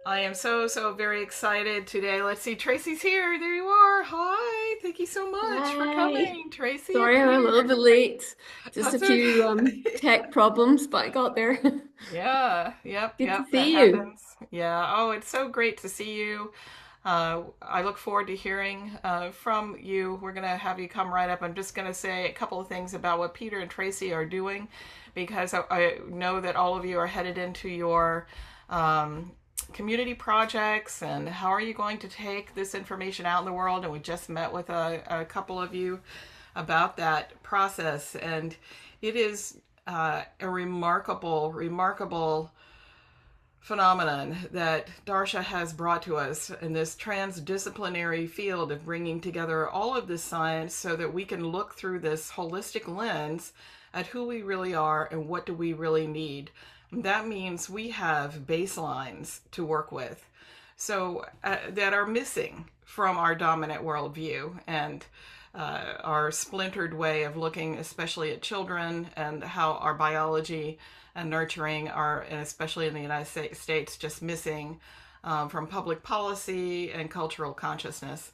I am so very excited today. Let's see, Tracy's here. There you are. Hi. Thank you so much for Hi. coming, Tracy and Sorry, I'm a little bit Peter. late. Just a That's few okay. tech problems, but I got there. Yeah, Good to that see you. happens. Yeah. Oh, it's so great to see you. I look forward to hearing from you. We're going to have you come right up. I'm just going to say a couple of things about what Peter and Tracy are doing because I know that all of you are headed into your um, community projects and how are you going to take this information out in the world. And we just met with a couple of you about that process. And it is a remarkable phenomenon that Darcia has brought to us in this transdisciplinary field of bringing together all of this science so that we can look through this holistic lens at who we really are and what do we really need. That means we have baselines to work with that are missing from our dominant worldview and our splintered way of looking, especially at children and how our biology and nurturing are, and especially in the United States, just missing from public policy and cultural consciousness.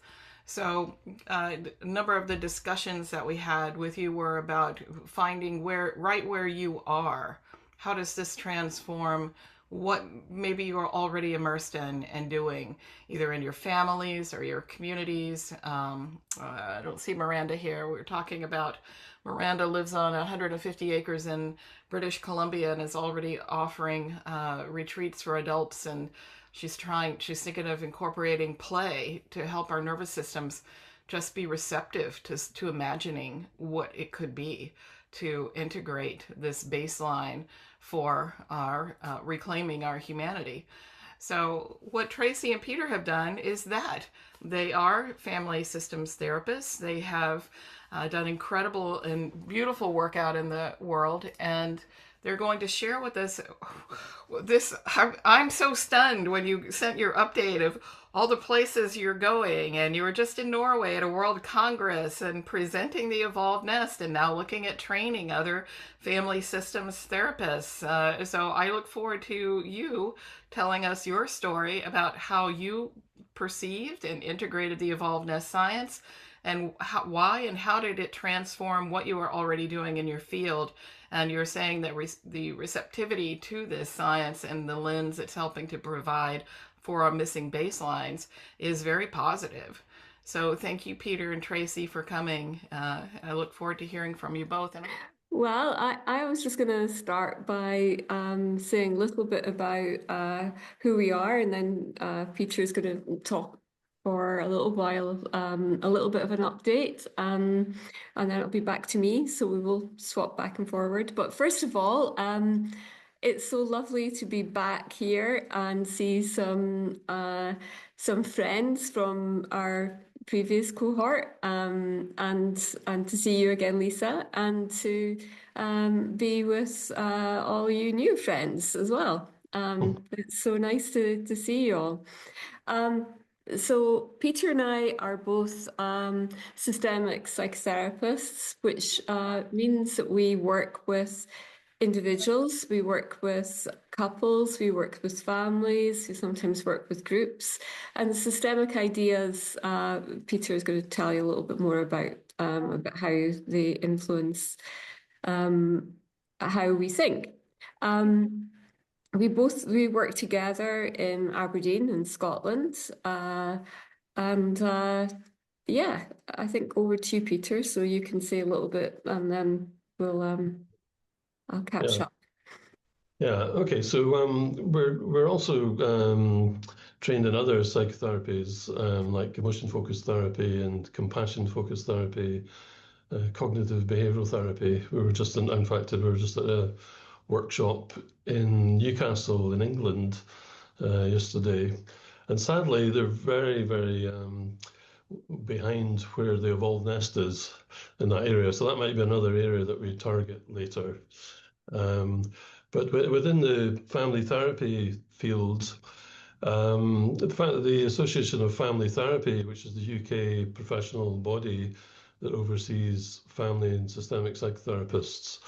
So, a number of the discussions that we had with you were about finding right where you are. How does this transform what maybe you're already immersed in and doing, either in your families or your communities? I don't see Miranda here. We're talking about Miranda lives on 150 acres in British Columbia and is already offering retreats for adults. And she's thinking of incorporating play to help our nervous systems just be receptive to imagining what it could be to integrate this baseline for our reclaiming our humanity. So, what Tracy and Peter have done is that they are family systems therapists. They have done incredible and beautiful work out in the world, and they're going to share with us this. I'm so stunned when you sent your update of all the places you're going, and you were just in Norway at a World Congress and presenting the Evolved Nest, and now looking at training other family systems therapists. So I look forward to you telling us your story about how you perceived and integrated the Evolved Nest science and why and how did it transform what you were already doing in your field. And you're saying that the receptivity to this science and the lens it's helping to provide for our missing baselines is very positive. So thank you, Peter and Tracy, for coming. I look forward to hearing from you both. And Well, I was just going to start by saying a little bit about who we are, and then Peter's going to talk for a little while, a little bit of an update, and then it'll be back to me. So we will swap back and forward. But first of all, it's so lovely to be back here and see some friends from our previous cohort, and to see you again, Lisa, and to be with all you new friends as well. It's so nice to see you all. Um, so Peter and I are both systemic psychotherapists, which means that we work with individuals, we work with couples, we work with families, we sometimes work with groups. And the systemic ideas, Peter is going to tell you a little bit more about how they influence um, how we think. Um, we work together in Aberdeen in Scotland, and yeah, I think over to you, Peter, so you can say a little bit, and then I'll catch Yeah, up. yeah. Okay, so we're also trained in other psychotherapies like emotion-focused therapy and compassion-focused therapy, cognitive behavioral therapy. In fact, we were just at a workshop in Newcastle in England yesterday, and sadly, they're very behind where the evolved nest is in that area. So that might be another area that we target later. Um, but within the family therapy field, the Association of Family Therapy, which is the UK professional body that oversees family and systemic psychotherapists,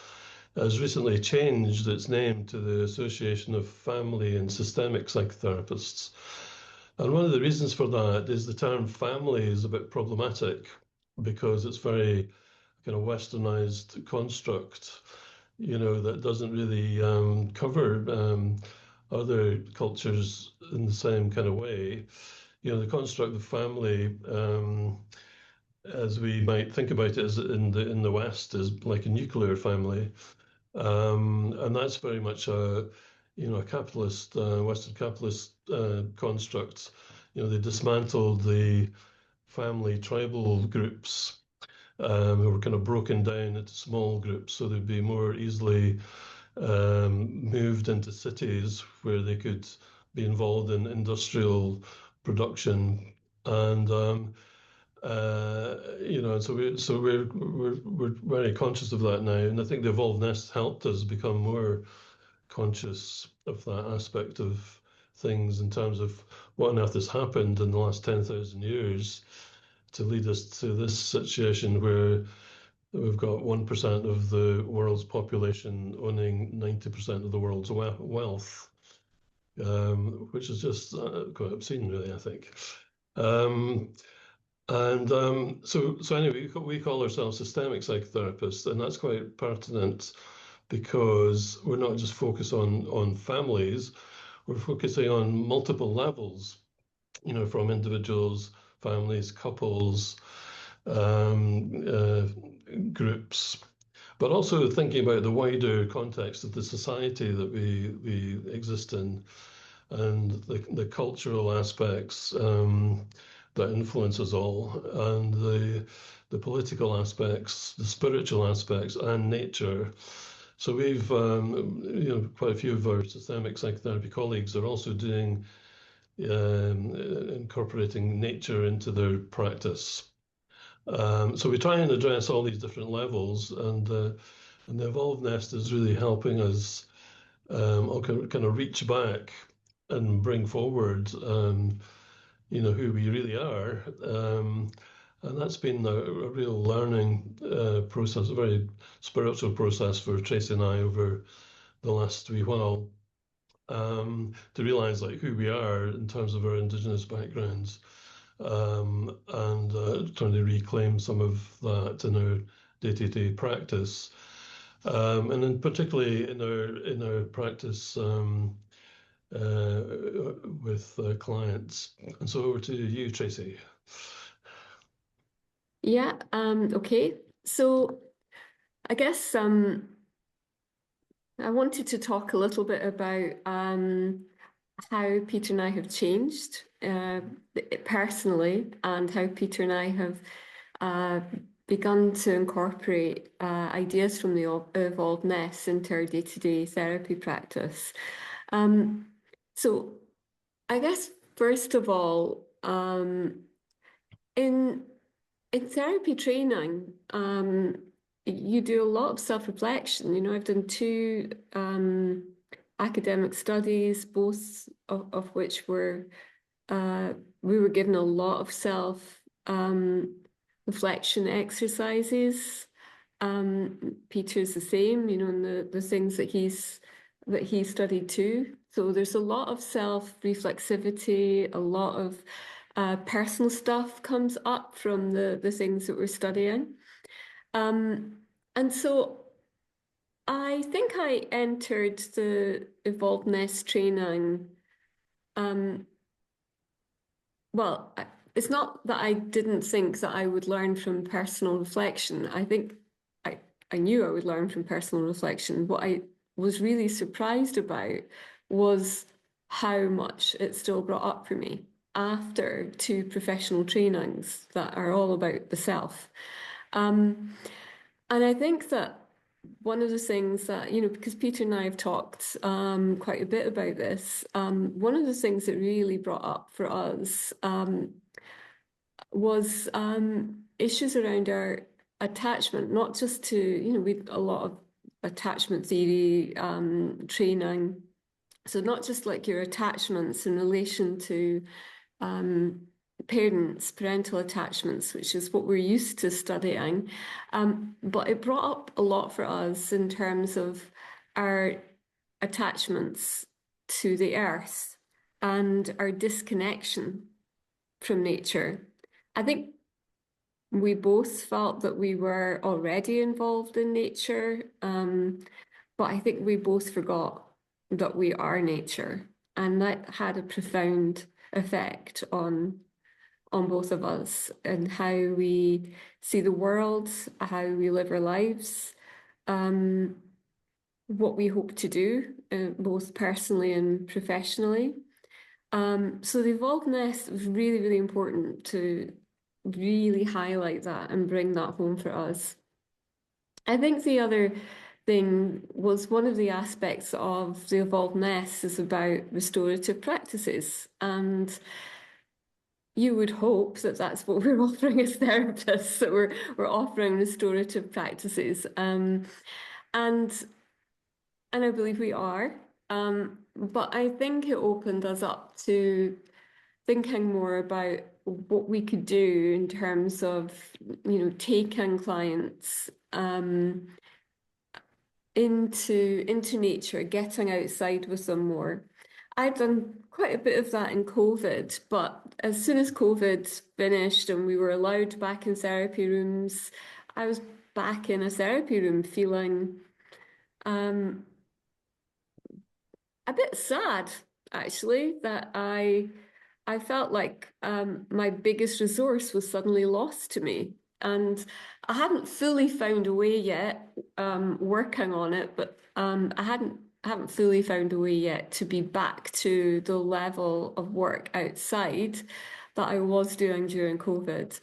has recently changed its name to the Association of Family and Systemic Psychotherapists. And one of the reasons for that is the term family is a bit problematic because it's very kind of westernized construct, that doesn't really cover other cultures in the same kind of way. The construct of family, as we might think about it, is in the West is like a nuclear family, and that's very much a capitalist, Western capitalist construct. They dismantled the family tribal groups, who were kind of broken down into small groups, so they'd be more easily moved into cities where they could be involved in industrial production, and so we're very conscious of that now, and I think the Evolved Nest helped us become more conscious of that aspect of things in terms of what on earth has happened in the last 10,000 years to lead us to this situation where we've got 1% of the world's population owning 90% of the world's wealth, which is just quite obscene, really, I think. So anyway, we call ourselves systemic psychotherapists, and that's quite pertinent because we're not just focused on families, we're focusing on multiple levels, from individuals, families, couples, groups, but also thinking about the wider context of the society that we exist in, and the cultural aspects that influence us all, and the political aspects, the spiritual aspects, and nature. So we've, quite a few of our systemic psychotherapy colleagues are also doing incorporating nature into their practice. So we try and address all these different levels, and the Evolved Nest is really helping us kind of reach back and bring forward, who we really are. And that's been a real learning process, a very spiritual process for Tracey and I over the last wee while, to realize who we are in terms of our Indigenous backgrounds, and trying to reclaim some of that in our day-to-day practice, and then particularly in our practice with clients. And so over to you, Tracey. Yeah, okay. So I guess I wanted to talk a little bit about how Peter and I have changed personally, and how Peter and I have begun to incorporate ideas from the Evolved Nest into our day-to-day therapy practice. So I guess, first of all, in therapy training, you do a lot of self-reflection. I've done 2 academic studies, both of which were we were given a lot of self-reflection exercises. Peter's the same, and the things that he studied too. So there's a lot of self-reflexivity, a lot of personal stuff comes up from the things that we're studying. And so I think I entered the Evolved Nest training. Well, it's not that I didn't think that I would learn from personal reflection. I think I knew I would learn from personal reflection. What I was really surprised about was how much it still brought up for me after 2 professional trainings that are all about the self. And I think that one of the things that, because Peter and I have talked quite a bit about this, one of the things that really brought up for us was issues around our attachment, not just to, we a lot of attachment theory training. So not just your attachments in relation to parents, parental attachments, which is what we're used to studying. But it brought up a lot for us in terms of our attachments to the earth and our disconnection from nature. I think we both felt that we were already involved in nature, but I think we both forgot that we are nature, and that had a profound effect on both of us and how we see the world, how we live our lives, what we hope to do, both personally and professionally. So the evolved nest was really, really important to really highlight that and bring that home for us. I think the other thing was one of the aspects of the evolved nest is about restorative practices, and you would hope that that's what we're offering as therapists, that we're offering restorative practices, and I believe we are. But I think it opened us up to thinking more about what we could do in terms of, taking clients into nature, getting outside with them more. I'd done quite a bit of that in COVID, but as soon as COVID finished and we were allowed back in therapy rooms, I was back in a therapy room feeling a bit sad, actually, that I felt like my biggest resource was suddenly lost to me. And I hadn't fully found a way yet, working on it, but I haven't fully found a way yet to be back to the level of work outside that I was doing during COVID.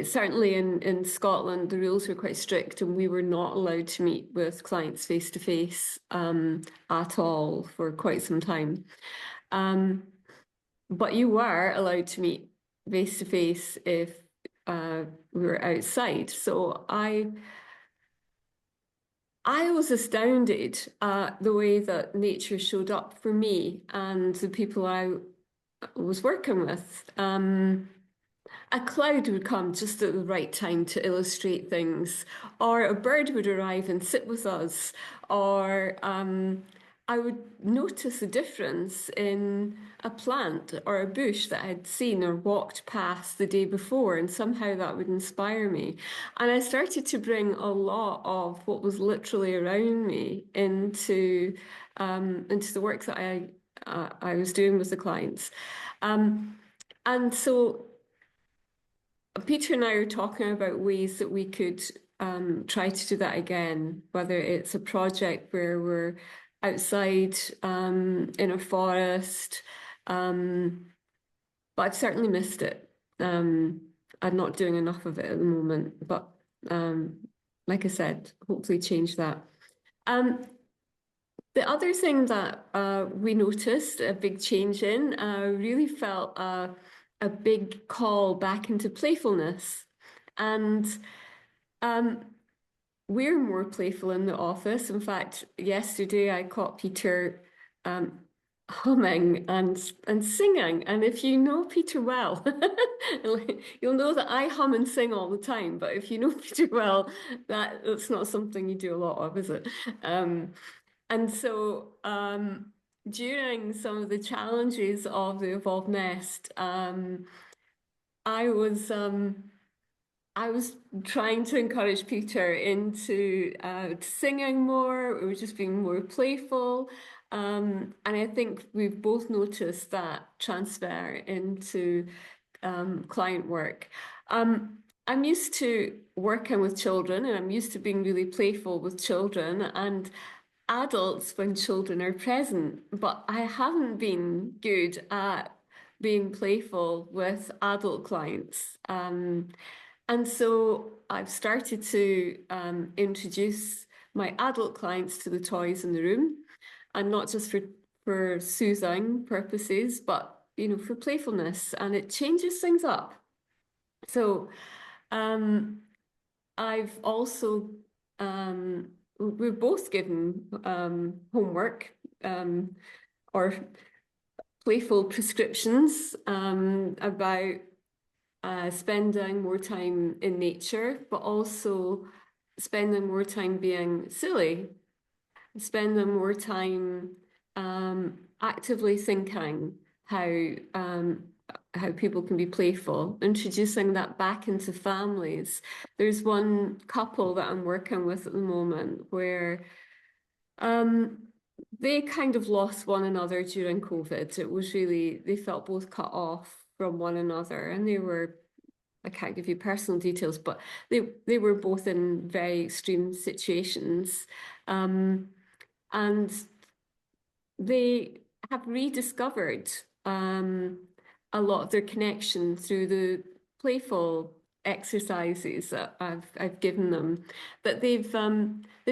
Certainly in Scotland, the rules were quite strict, and we were not allowed to meet with clients face to face at all for quite some time. But you were allowed to meet face to face if we were outside. So I was astounded at the way that nature showed up for me and the people I was working with. A cloud would come just at the right time to illustrate things, or a bird would arrive and sit with us, or I would notice a difference in a plant or a bush that I had seen or walked past the day before, and somehow that would inspire me. And I started to bring a lot of what was literally around me into the work that I was doing with the clients. And so Peter and I are talking about ways that we could try to do that again, whether it's a project where we're outside in a forest, but I've certainly missed it. I'm not doing enough of it at the moment, but like I said, hopefully change that. The other thing that we noticed a big change in, really felt a big call back into playfulness. And we're more playful in the office. In fact, yesterday I caught Peter humming and singing. And if you know Peter well, you'll know that I hum and sing all the time. But if you know Peter well, that's not something you do a lot of, is it? And so during some of the challenges of the evolved nest, I was trying to encourage Peter into singing more, or just being more playful. And I think we've both noticed that transfer into client work. I'm used to working with children, and I'm used to being really playful with children and adults when children are present, but I haven't been good at being playful with adult clients. And so I've started to introduce my adult clients to the toys in the room, and not just for soothing purposes, but for playfulness, and it changes things up. So I've also we're both given homework or playful prescriptions about spending more time in nature, but also spending more time being silly, spending more time actively thinking how people can be playful, introducing that back into families. There's one couple that I'm working with at the moment where they kind of lost one another during COVID. It was really, they felt both cut off from one another, and they were, I can't give you personal details, but they were both in very extreme situations. And they have rediscovered a lot of their connection through the playful exercises that I've given them, that they've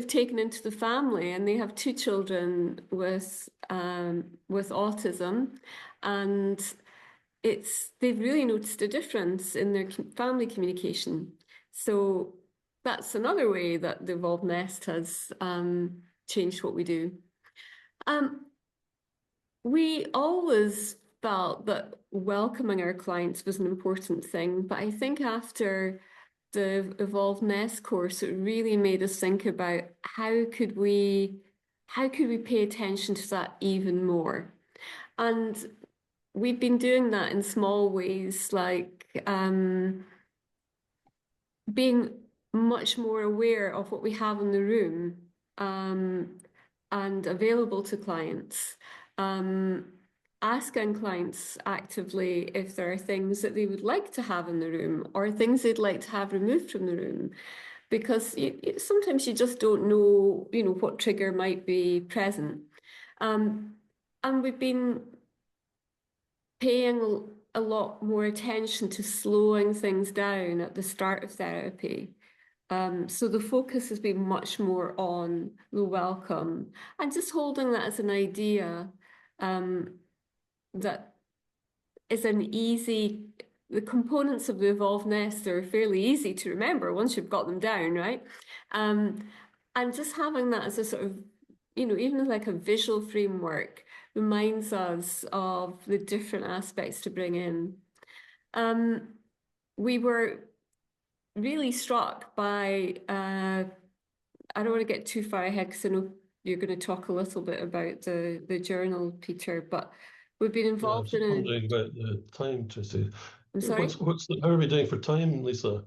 taken into the family, and they have two children with autism, and they've really noticed a difference in their family communication. So that's another way that the Evolved Nest has changed what we do. We always felt that welcoming our clients was an important thing, but I think after the Evolved Nest course, it really made us think about how could we pay attention to that even more. And we've been doing that in small ways, like being much more aware of what we have in the room and available to clients. Asking clients actively if there are things that they would like to have in the room or things they'd like to have removed from the room, because sometimes you just don't know, what trigger might be present. And we've been paying a lot more attention to slowing things down at the start of therapy. So the focus has been much more on the welcome and just holding that as an idea that is the components of the Evolved Nest are fairly easy to remember once you've got them down, right? And just having that as a sort of, even like a visual framework reminds us of the different aspects to bring in. We were really struck by, I don't want to get too far ahead because I know you're going to talk a little bit about the journal, Peter, but we've been involved in I'm wondering about the time, Tracey. I'm sorry? How are we doing for time, Lisa?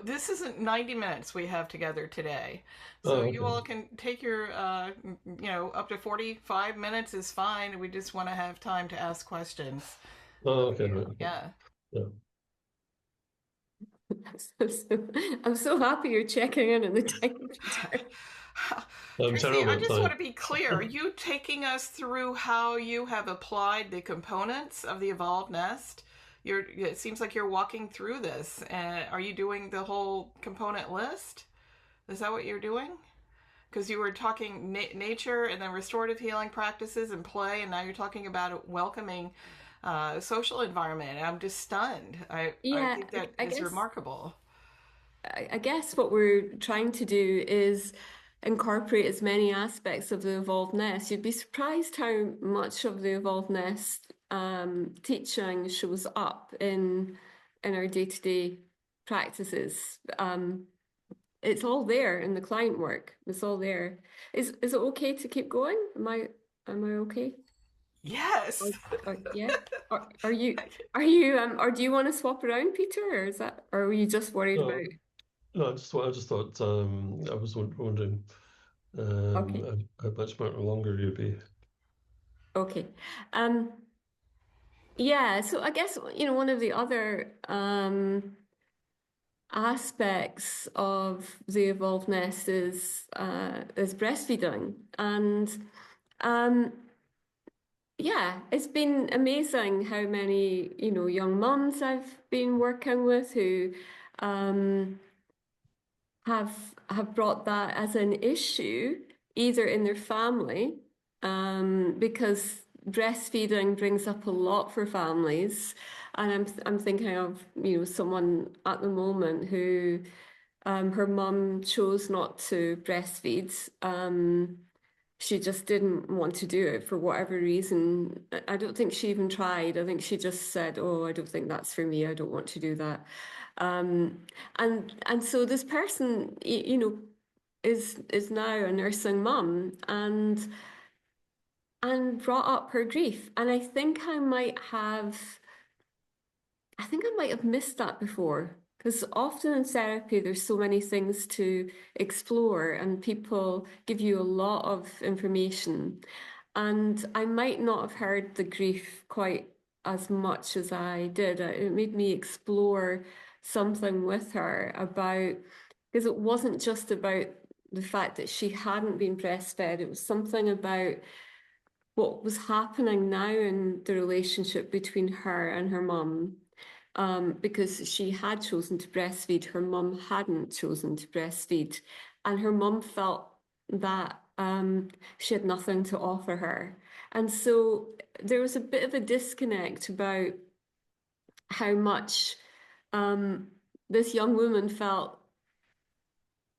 This isn't 90 minutes we have together today. So Okay. you all can take your, up to 45 minutes is fine. We just want to have time to ask questions. Okay. Right. Yeah. Yeah. I'm so happy you're checking in the time. I'm Tracey, terrible I at just time. want to be clear. Are you taking us through how you have applied the components of the Evolved Nest? It seems like you're walking through this. Are you doing the whole component list? Is that what you're doing? Because you were talking nature and then restorative healing practices and play, and now you're talking about a welcoming social environment. And I'm just stunned. I think that is remarkable. I guess what we're trying to do is incorporate as many aspects of the Evolved Nest. You'd be surprised how much of the Evolved Nest teaching shows up in our day-to-day practices. It's all there in the client work. It's all there. Is it okay to keep going? Am I okay? Yes. Yeah. Are you or do you want to swap around, Peter, or are you just worried about? No, I just thought I was wondering Okay. how much longer you'd be. Okay. Yeah, so I guess, one of the other aspects of the Evolved Nest is breastfeeding. And yeah, it's been amazing how many, young mums I've been working with who have brought that as an issue, either in their family, because breastfeeding brings up a lot for families. And I'm thinking of, someone at the moment who her mum chose not to breastfeed. she just didn't want to do it for whatever reason. I don't think she even tried. I think she just said, "Oh, I don't think that's for me. I don't want to do that." And so this person, you know, is now a nursing mum and brought up her grief. And I think I might have missed that before. Because often in therapy, there's so many things to explore, and people give you a lot of information. And I might not have heard the grief quite as much as I did. It made me explore something with her about, because it wasn't just about the fact that she hadn't been breastfed, it was something about what was happening now in the relationship between her and her mum. Because she had chosen to breastfeed, her mum hadn't chosen to breastfeed, and her mum felt that she had nothing to offer her. And so there was a bit of a disconnect about how much this young woman felt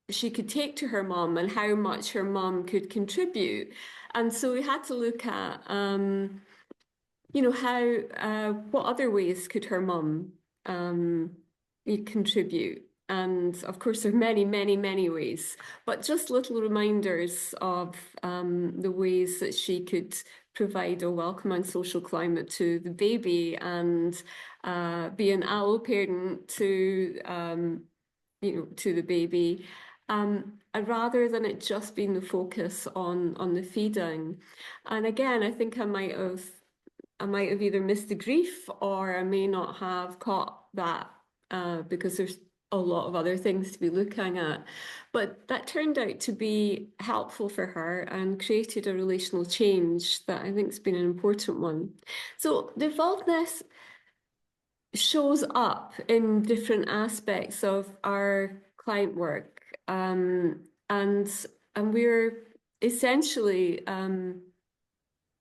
she could take to her mum and how much her mum could contribute. And so we had to look at you know, how what other ways could her mum contribute? And of course, there are many, many, many ways, but just little reminders of the ways that she could provide a welcoming social climate to the baby and be an allo parent to you know, to the baby. Rather than it just being the focus on the feeding. And again, I think I might have either missed the grief or I may not have caught that because there's a lot of other things to be looking at. But that turned out to be helpful for her and created a relational change that I think has been an important one. So the evolvedness shows up in different aspects of our client work. And we're essentially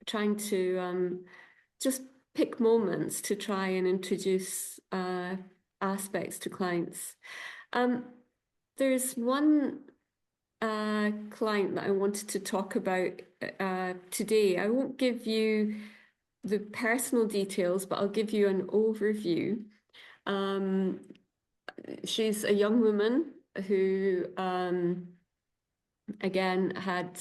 trying to just pick moments to try and introduce aspects to clients. There's one client that I wanted to talk about today. I won't give you the personal details, but I'll give you an overview. She's a young woman who, again, had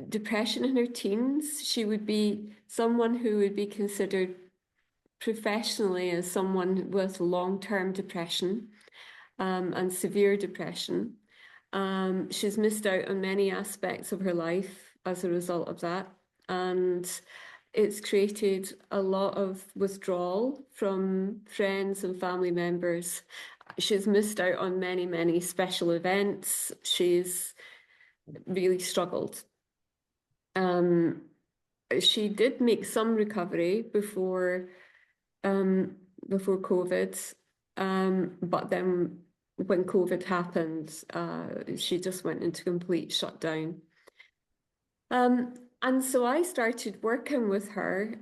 depression in her teens. She would be someone who would be considered professionally as someone with long-term depression and severe depression. She's missed out on many aspects of her life as a result of that. And it's created a lot of withdrawal from friends and family members. She's missed out on many, many special events. She's really struggled. She did make some recovery before COVID, but then when COVID happened, she just went into complete shutdown. And so I started working with her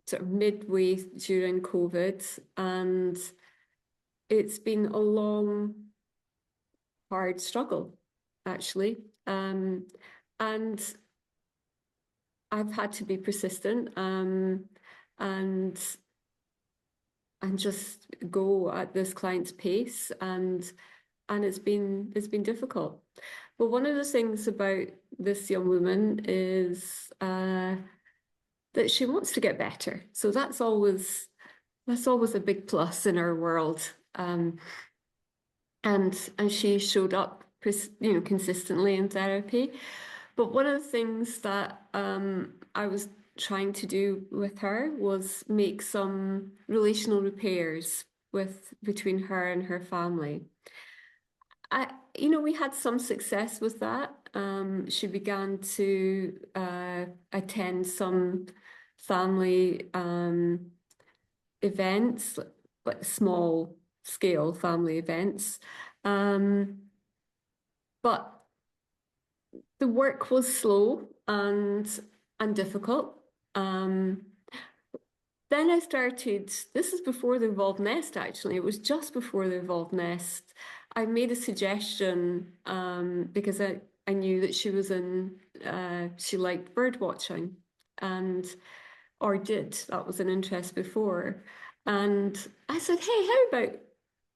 sort of midway during COVID, and it's been a long, hard struggle, actually. And I've had to be persistent and just go at this client's pace, and it's been difficult. But one of the things about this young woman is that she wants to get better. So that's always a big plus in our world. And she showed up, you know, consistently in therapy. But one of the things that I was trying to do with her was make some relational repairs between her and her family. You know, we had some success with that. She began to attend some family events, like small scale family events. But the work was slow and difficult. Then I started, this is before the Evolved Nest, actually. It was just before the Evolved Nest. I made a suggestion because I knew that she was she liked bird watching, or did. That was an interest before. And I said, hey,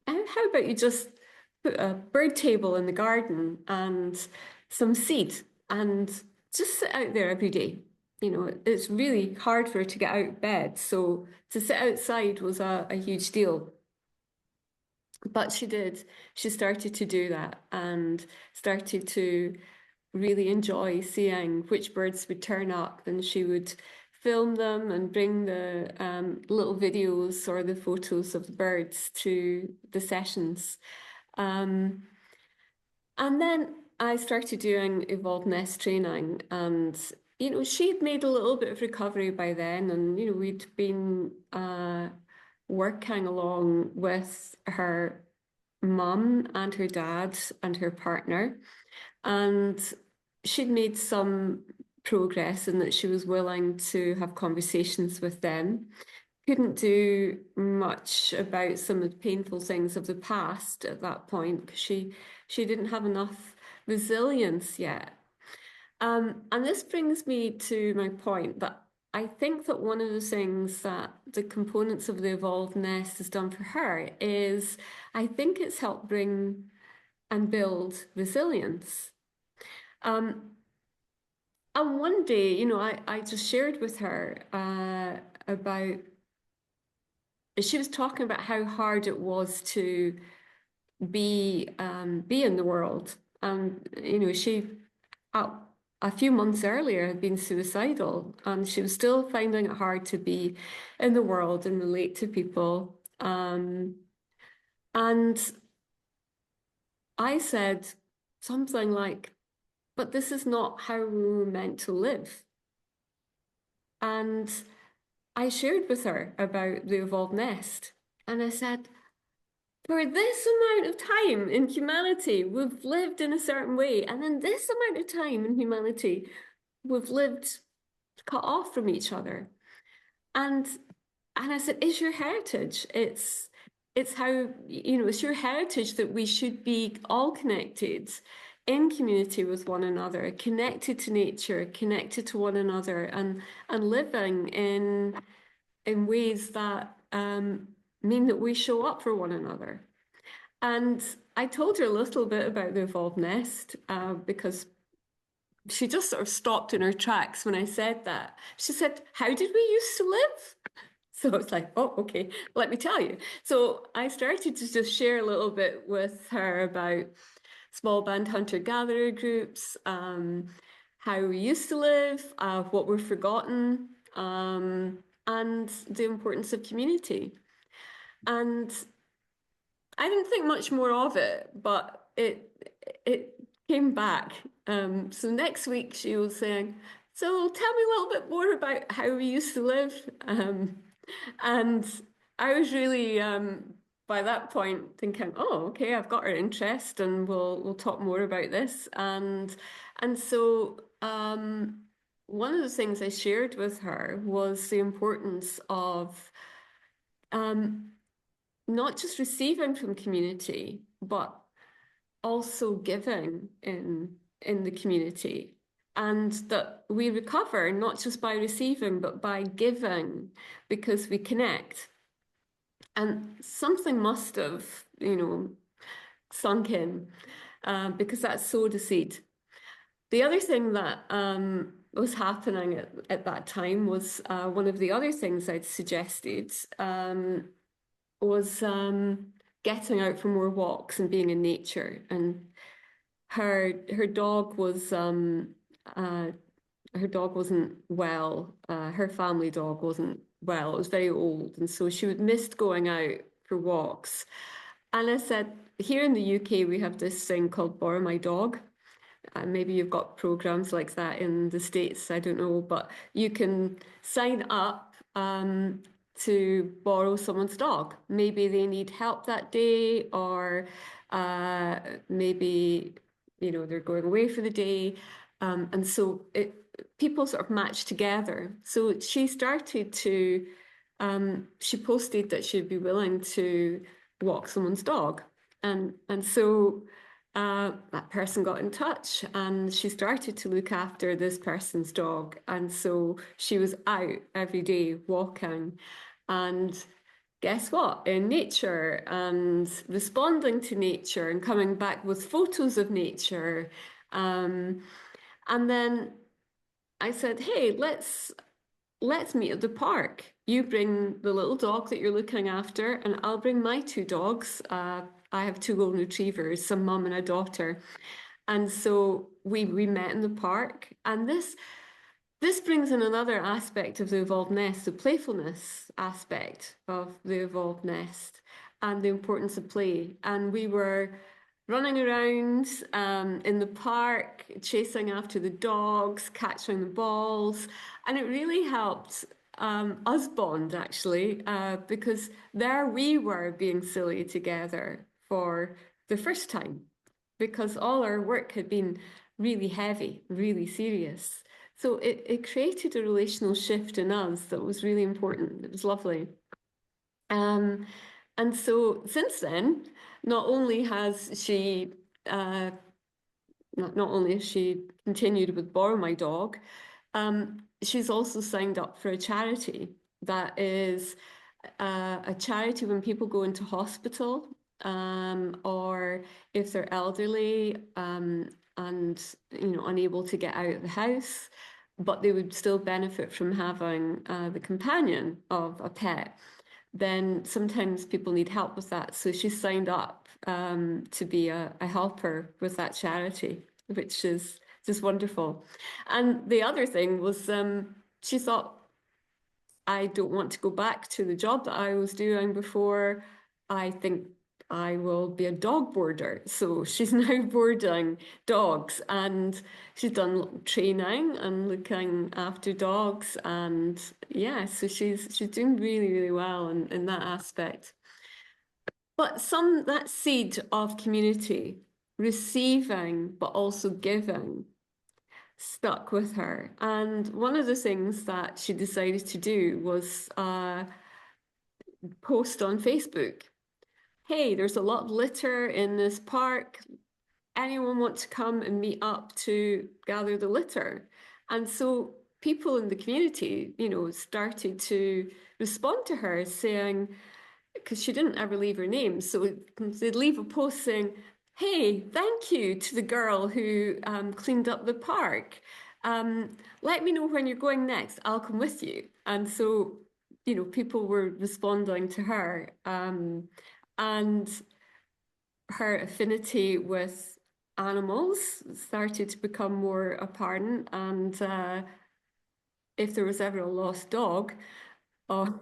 how about you just put a bird table in the garden and some seed and just sit out there every day. It's really hard for her to get out of bed. So to sit outside was a huge deal. But she did. She started to do that and started to really enjoy seeing which birds would turn up, and she would film them and bring the little videos or the photos of the birds to the sessions. And then I started doing evolved nest training, and she'd made a little bit of recovery by then, and we'd been working along with her mum and her dad and her partner, and she'd made some progress in that she was willing to have conversations with them. Couldn't do much about some of the painful things of the past at that point because she didn't have enough resilience yet. And this brings me to my point that I think that one of the things that the components of the evolved nest has done for her is I think it's helped bring and build resilience. And one day, I just shared with her about, she was talking about how hard it was to be in the world. And, she, a few months earlier, had been suicidal, and she was still finding it hard to be in the world and relate to people. And I said something like, but this is not how we were meant to live. And I shared with her about the evolved nest. And I said, for this amount of time in humanity, we've lived in a certain way. And in this amount of time in humanity, we've lived cut off from each other. And I said, it's your heritage. It's how, it's your heritage that we should be all connected in community with one another, connected to nature, connected to one another, and living in ways that mean that we show up for one another. And I told her a little bit about the evolved nest because she just sort of stopped in her tracks when I said that. She said, how did we used to live? So I was like, oh, okay, let me tell you. So I started to just share a little bit with her about small band hunter-gatherer groups, how we used to live, what we're forgotten, and the importance of community. And I didn't think much more of it, but it came back. So next week she was saying, so tell me a little bit more about how we used to live. And I was really, by that point, thinking, oh, okay, I've got her interest, and we'll talk more about this. And so one of the things I shared with her was the importance of not just receiving from community, but also giving in the community. And that we recover not just by receiving, but by giving, because we connect. And something must have, sunk in, because that sowed a seed. The other thing that was happening at that time was one of the other things I'd suggested was getting out for more walks and being in nature. And her dog was her dog wasn't well. Her family dog wasn't well. It was very old, and so she would missed going out for walks. And I said, here in the UK, we have this thing called Borrow My Dog. Maybe you've got programs like that in the States, I don't know, but you can sign up to borrow someone's dog. Maybe they need help that day, or maybe, they're going away for the day. And so people sort of match together. So she started to, she posted that she'd be willing to walk someone's dog. And so that person got in touch and she started to look after this person's dog. And so she was out every day walking and guess what? In nature and responding to nature and coming back with photos of nature. And then I said, hey, let's meet at the park. You bring the little dog that you're looking after, and I'll bring my two dogs. I have two golden retrievers, a mum and a daughter. And so we met in the park. And this brings in another aspect of the evolved nest, the playfulness aspect of the evolved nest and the importance of play. And we were running around in the park, chasing after the dogs, catching the balls. And it really helped us bond, actually, because there we were being silly together for the first time, because all our work had been really heavy, really serious. So it created a relational shift in us that was really important. It was lovely. And so since then, not only has she continued with Borrow My Dog, she's also signed up for a charity that is a charity when people go into hospital or if they're elderly and unable to get out of the house, but they would still benefit from having the companion of a pet. Then sometimes people need help with that. So she's signed up to be a helper with that charity, which is just wonderful. And the other thing was she thought, I don't want to go back to the job that I was doing before. I think I will be a dog boarder. So she's now boarding dogs and she's done training and looking after dogs. And yeah, so she's doing really, really well in that aspect. But that seed of community, receiving, but also giving, stuck with her. And one of the things that she decided to do was post on Facebook. Hey, there's a lot of litter in this park. Anyone want to come and meet up to gather the litter? And so people in the community, started to respond to her saying, because she didn't ever leave her name, so they'd leave a post saying, hey, thank you to the girl who cleaned up the park. Let me know when you're going next. I'll come with you. And so, people were responding to her. And her affinity with animals started to become more apparent. And if there was ever a lost dog or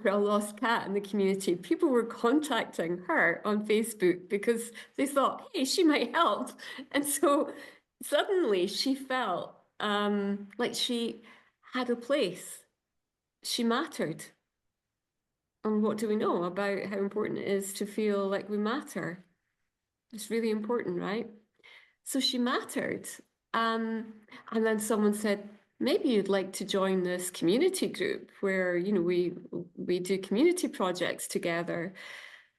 a lost cat in the community, people were contacting her on Facebook because they thought, hey, she might help. And so suddenly she felt like she had a place. She mattered. And what do we know about how important it is to feel like we matter? It's really important, right? So she mattered. And then someone said, maybe you'd like to join this community group where, we do community projects together.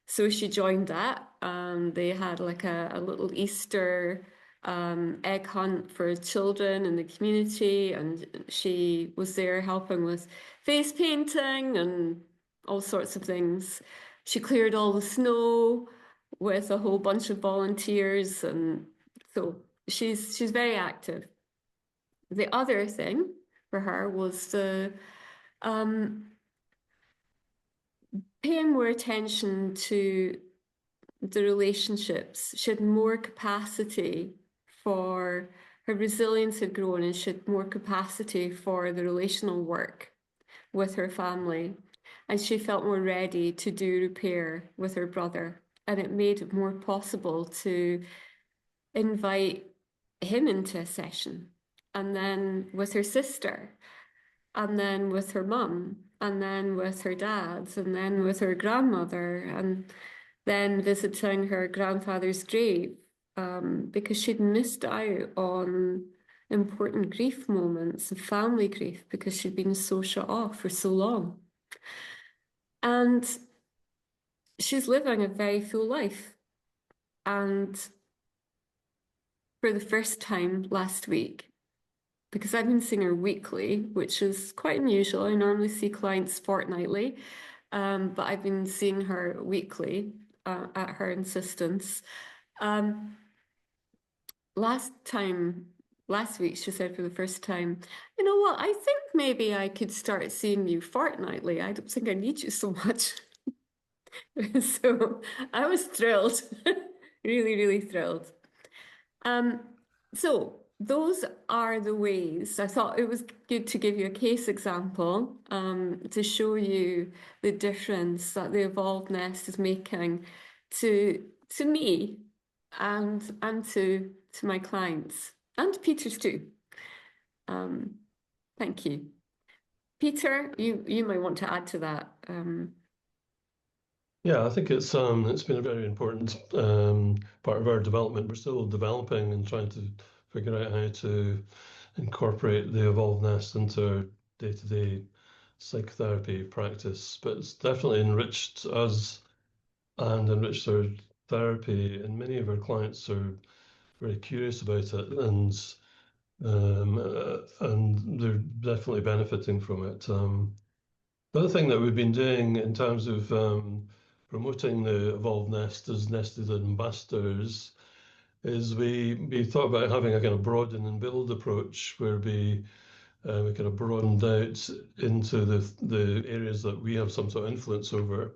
So she joined that. They had like a little Easter egg hunt for children in the community. And she was there helping with face painting and all sorts of things. She cleared all the snow with a whole bunch of volunteers. And so she's very active. The other thing for her was the paying more attention to the relationships. She had more capacity for her resilience had grown and she had more capacity for the relational work with her family. And she felt more ready to do repair with her brother. And it made it more possible to invite him into a session. And then with her sister, and then with her mum, and then with her dad, and then with her grandmother, and then visiting her grandfather's grave, because she'd missed out on important grief moments of family grief because she'd been so shut off for so long. And she's living a very full life. And for the first time last week, because I've been seeing her weekly, which is quite unusual. I normally see clients fortnightly, but I've been seeing her weekly at her insistence. Last week, she said for the first time, you know what, I think maybe I could start seeing you fortnightly. I don't think I need you so much. So I was thrilled, really, really thrilled. So those are the ways. I thought it was good to give you a case example to show you the difference that the evolved nest is making to me and to my clients and Peter's too. Thank you. Peter, you might want to add to that. Yeah, I think it's been a very important part of our development. We're still developing and trying to figure out how to incorporate the evolved nest into our day-to-day psychotherapy practice, but it's definitely enriched us and enriched our therapy, and many of our clients are very curious about it, and they're definitely benefiting from it. The other thing that we've been doing in terms of promoting the evolved nest as nested ambassadors is we thought about having a kind of broaden and build approach where we kind of broadened out into the areas that we have some sort of influence over,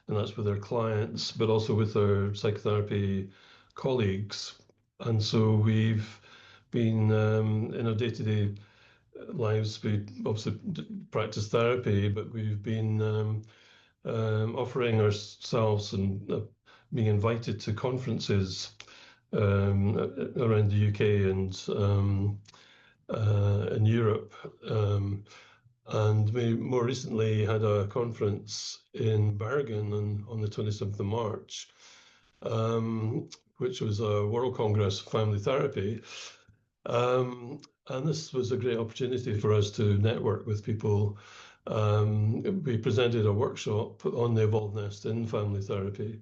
and that's with our clients, but also with our psychotherapy colleagues. And so we've been in our day-to-day lives, we obviously practice therapy, but we've been offering ourselves and being invited to conferences around the UK and in Europe. And we more recently had a conference in Bergen on the 27th of March, which was a World Congress of Family Therapy. And this was a great opportunity for us to network with people. We presented a workshop on the evolved nest in family therapy.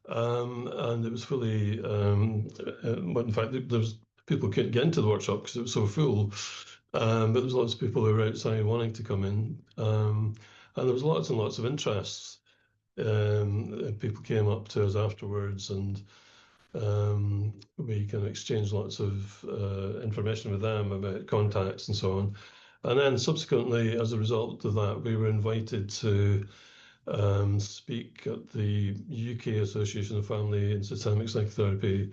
And it was fully, but in fact, there was people couldn't get into the workshop because it was so full. But there was lots of people who were outside wanting to come in. And there was lots and lots of interests. People came up to us afterwards, and we kind of exchanged lots of information with them about contacts and so on. And then subsequently, as a result of that, we were invited to speak at the UK Association of Family and Systemic Psychotherapy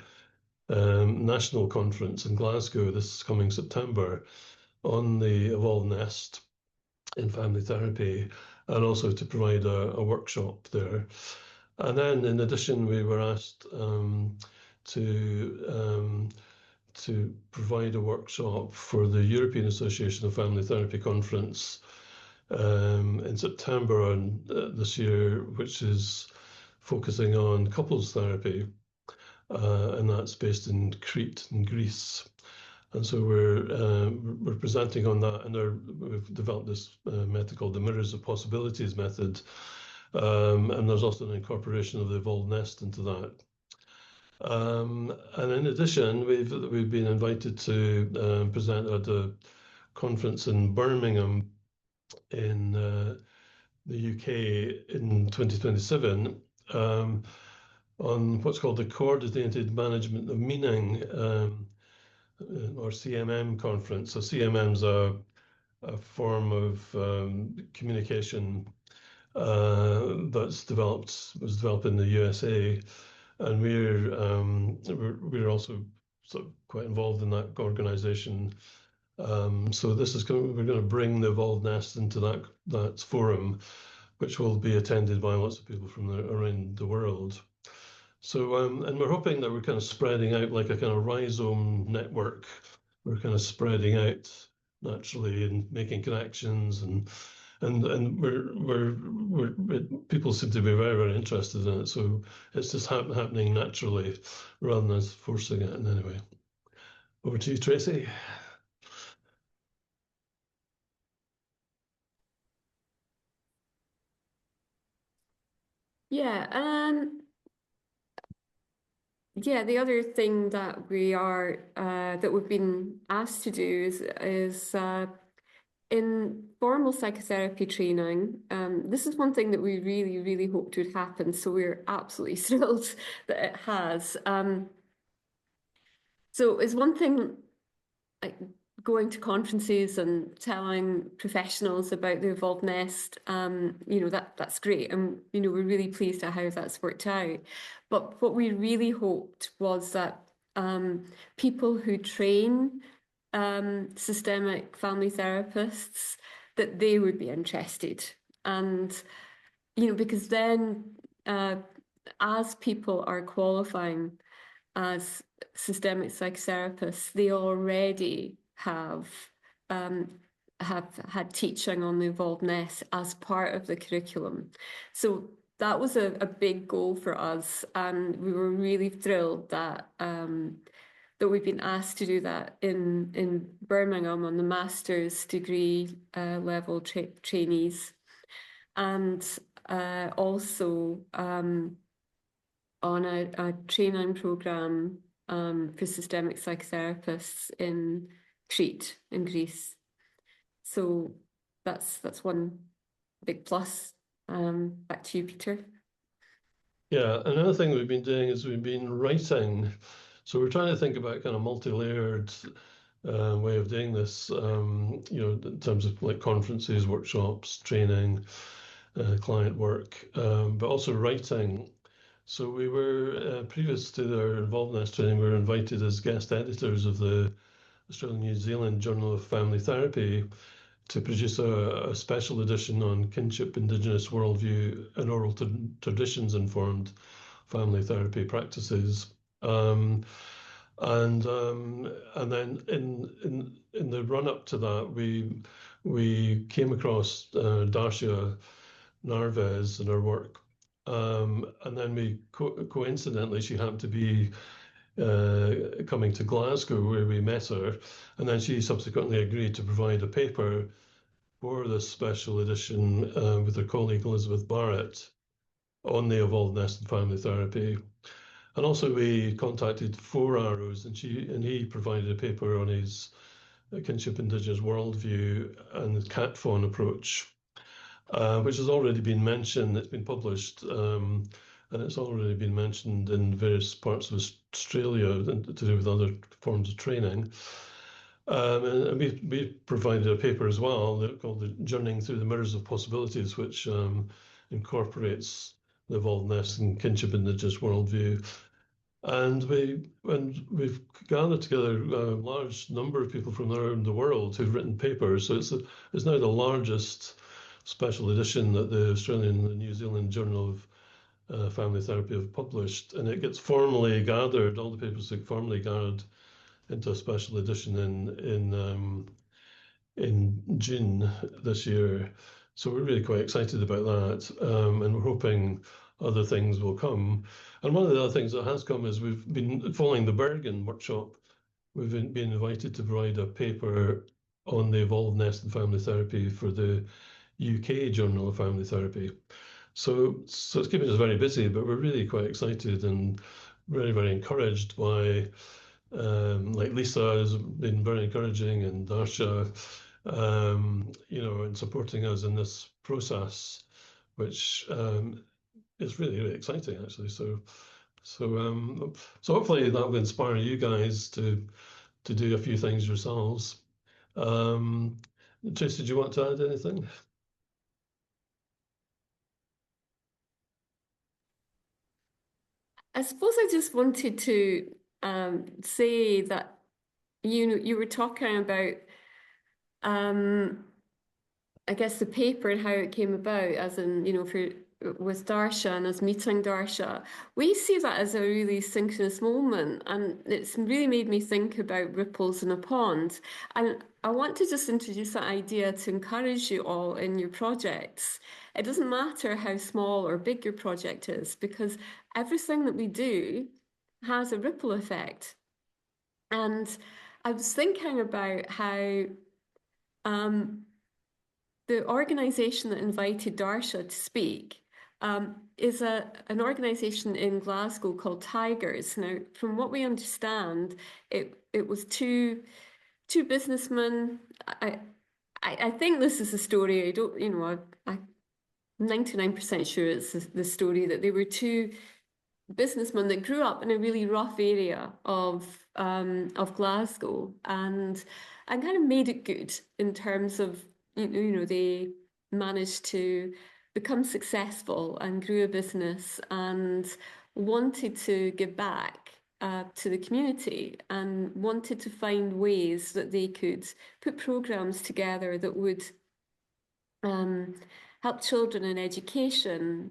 National Conference in Glasgow this coming September on the evolved nest in family therapy, and also to provide a workshop there. And then in addition, we were asked to provide a workshop for the European Association of Family Therapy Conference in September this year, which is focusing on couples therapy, and that's based in Crete in Greece. And so we're presenting on that, and we've developed this method called the Mirrors of Possibilities method, and there's also an incorporation of the evolved nest into that. And in addition, we've been invited to present at a conference in Birmingham in the UK in 2027 on what's called the Coordinated Management of Meaning, or CMM conference. So CMM's a form of communication was developed in the USA, and we're also sort of quite involved in that organization. So we're going to bring the evolved nest into that forum, which will be attended by lots of people from around the world. So and we're hoping that we're kind of spreading out like a kind of rhizome network. We're kind of spreading out naturally and making connections, and people seem to be very, very interested in it. So it's just happening naturally rather than us forcing it in any way. Over to you, Tracey. Yeah, Yeah, the other thing that we've been asked to do is in formal psychotherapy training. This is one thing that we really, really hoped would happen. So we're absolutely thrilled that it has. So it's one thing, like going to conferences and telling professionals about the evolved nest. That's great, and we're really pleased at how that's worked out. But what we really hoped was that people who train systemic family therapists, that they would be interested, and because then as people are qualifying as systemic psychotherapists, they already have had teaching on the evolved nest as part of the curriculum. So that was a big goal for us, and we were really thrilled that we've been asked to do that in Birmingham on the master's degree level trainees, and also on a training program for systemic psychotherapists in Crete in Greece. So that's one big plus. Back to you, Peter. Yeah, another thing we've been doing is we've been writing. So we're trying to think about kind of multi-layered way of doing this, in terms of like conferences, workshops, training, client work, but also writing. So we were, previous to our involvedness training, we were invited as guest editors of the Australian New Zealand Journal of Family Therapy to produce a special edition on kinship, Indigenous worldview, and oral traditions informed family therapy practices. And then in the run up to that, we came across Darcia Narvaez in her work. And then we coincidentally, she happened to be coming to Glasgow where we met her, and then she subsequently agreed to provide a paper for this special edition with her colleague Elizabeth Barrett on the evolved nest and family therapy. And also we contacted Four Arrows, and he provided a paper on his kinship Indigenous worldview and cat fawn approach, which has already been mentioned. It's been published, and it's already been mentioned in various parts of Australia to do with other forms of training. And we provided a paper as well called the Journeying Through the Mirrors of Possibilities, which incorporates the evolved nest and kinship Indigenous worldview. And we've gathered together a large number of people from around the world who've written papers. So it's now the largest special edition that the Australian and New Zealand Journal of Family Therapy have published, and it gets formally gathered. All the papers get formally gathered into a special edition in June this year. So we're really quite excited about that, and we're hoping other things will come. And one of the other things that has come is we've been following the Bergen workshop. We've been invited to provide a paper on the evolved nest and family therapy for the UK Journal of Family Therapy. So it's keeping us very busy, but we're really quite excited and very, very encouraged by, like Lisa has been very encouraging, and Darcia, in supporting us in this process, which is really, really exciting, actually. So hopefully that will inspire you guys to do a few things yourselves. Tracey, did you want to add anything? I suppose I just wanted to say that you were talking about I guess the paper and how it came about, as in with Darcia and us meeting Darcia, we see that as a really synchronous moment, and it's really made me think about ripples in a pond. And I want to just introduce that idea to encourage you all in your projects. It doesn't matter how small or big your project is, because everything that we do has a ripple effect. And I was thinking about how the organisation that invited Darcia to speak is an organisation in Glasgow called Tigers. Now, from what we understand, it was two businessmen. I think this is the story. I don't, you know, I'm 99% sure it's the story that they were two businessmen that grew up in a really rough area of Glasgow and kind of made it good in terms of they managed to become successful and grew a business and wanted to give back to the community and wanted to find ways that they could put programs together that would help children in education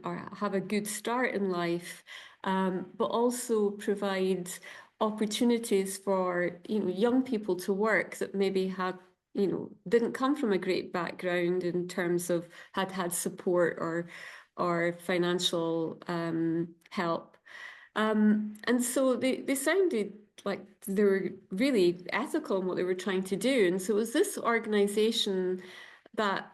or have a good start in life, but also provide opportunities for young people to work that maybe had didn't come from a great background in terms of had support or financial help. And so they sounded like they were really ethical in what they were trying to do. And so it was this organization that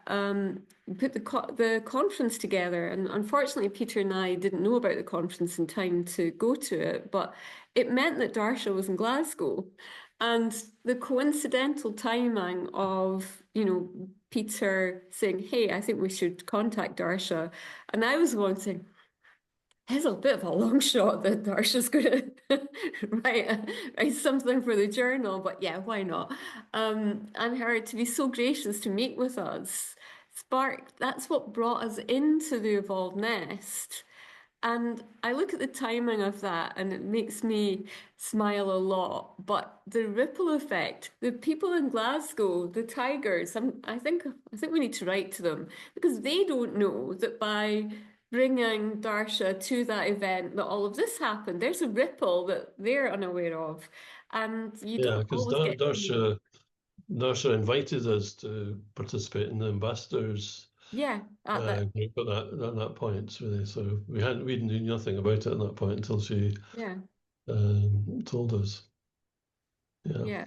put the conference together. And unfortunately, Peter and I didn't know about the conference in time to go to it, but it meant that Darcia was in Glasgow. And the coincidental timing of, Peter saying, hey, I think we should contact Darcia. And I was the one saying, it's a bit of a long shot that Darcia's going to write something for the journal, but yeah, why not? And her to be so gracious to meet with us sparked, that's what brought us into the Evolved Nest. And I look at the timing of that and it makes me smile a lot. But the ripple effect, the people in Glasgow, the Tigers, I think we need to write to them because they don't know that by bringing Darcia to that event that all of this happened. There's a ripple that they're unaware of. And you don't because always get to Darcia invited us to participate in the ambassadors at that. group at that point, really. So we knew nothing about it at that point until she told us. Yeah.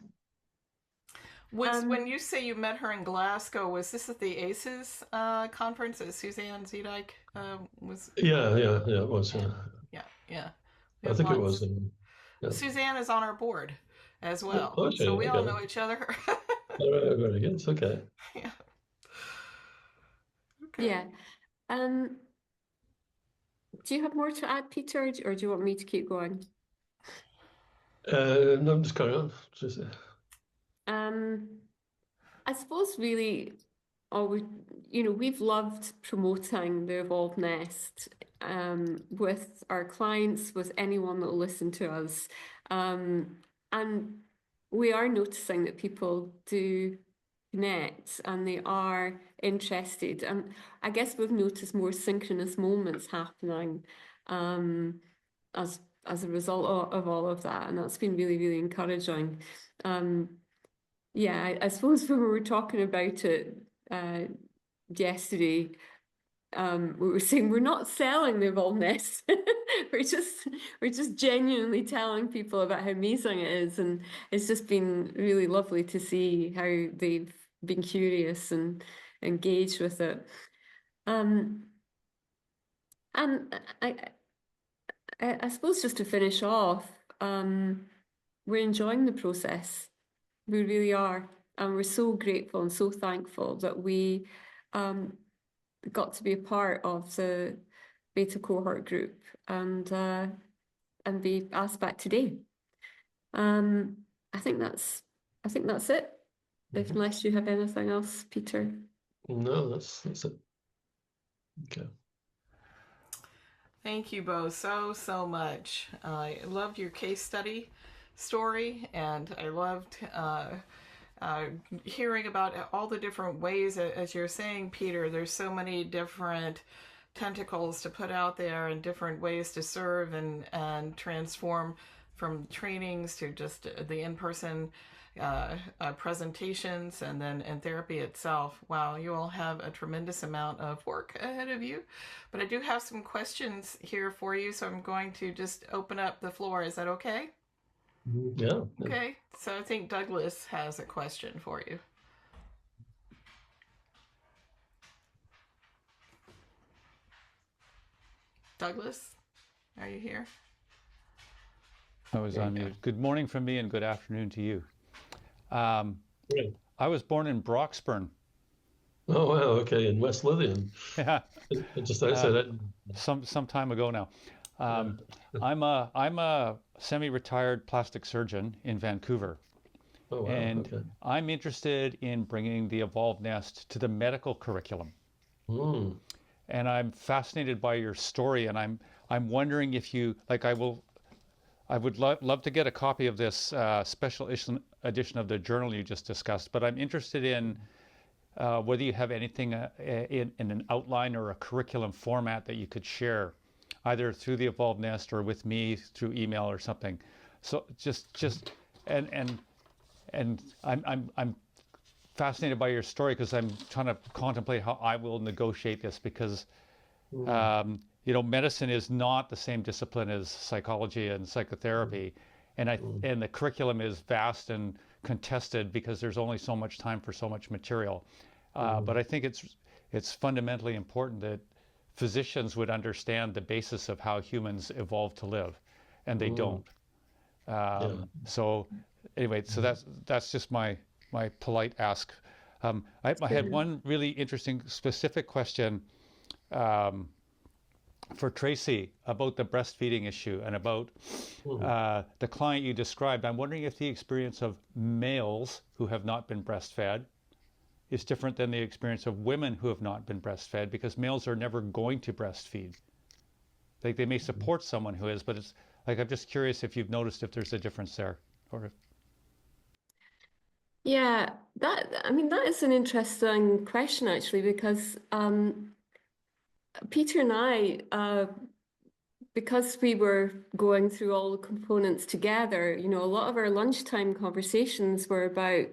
When you say you met her in Glasgow, was this at the ACEs conference that Suzanne Zedek was? Yeah, it was. Yeah. I think it was. Suzanne is on our board as well, okay, so we all know each other. All right, very good. It's okay. Yeah. Okay. Yeah. Do you have more to add, Peter, or do you want me to keep going? No, just carry on. I suppose really, we've loved promoting the Evolved Nest with our clients, with anyone that will listen to us. And we are noticing that people do connect and they are interested. And I guess we've noticed more synchronous moments happening as a result of all of that. And that's been really, really encouraging. Yeah, I suppose when we were talking about it yesterday, we were saying we're not selling the Evolved Nest. we're just genuinely telling people about how amazing it is, and it's just been really lovely to see how they've been curious and engaged with it. And I suppose just to finish off, we're enjoying the process. We really are. And we're so grateful and so thankful that we got to be a part of the beta cohort group and be asked back today. I think that's it. Unless you have anything else, Peter. No, that's it. Okay. Thank you both so much. I loved your case study story, and I loved hearing about all the different ways, as you're saying, Peter, there's so many different tentacles to put out there and different ways to serve and transform, from trainings to just the in-person presentations and therapy itself. Wow, you all have a tremendous amount of work ahead of you. But I do have some questions here for you, so I'm going to just open up the floor. Is that okay? Yeah. Okay, so I think Douglas has a question for you. Douglas, are you here? I was on mute. Good morning from me and good afternoon to you. Yeah. I was born in Broxburn. Oh, wow. Okay. In West Lothian, Yeah, just outside it. some time ago now. Yeah. I'm a semi-retired plastic surgeon in Vancouver, Oh, wow. and Okay. I'm interested in bringing the Evolved Nest to the medical curriculum. Mm. And I'm fascinated by your story, and I'm wondering if you like. I would love to get a copy of this special edition of the journal you just discussed, but I'm interested in whether you have anything in an outline or a curriculum format that you could share, either through the Evolved Nest or with me through email or something. So and I'm fascinated by your story because I'm trying to contemplate how I will negotiate this because medicine is not the same discipline as psychology and psychotherapy, and the curriculum is vast and contested because there's only so much time for so much material. But I think it's fundamentally important that physicians would understand the basis of how humans evolved to live, and they don't. So anyway, so that's just my polite ask. I had one really interesting specific question for Tracey about the breastfeeding issue and about the client you described. I'm wondering if the experience of males who have not been breastfed is different than the experience of women who have not been breastfed, because males are never going to breastfeed. Like they may support someone who is, but it's like I'm just curious if you've noticed if there's a difference there, or if... Yeah, that is an interesting question actually, because Peter and I, because we were going through all the components together, a lot of our lunchtime conversations were about,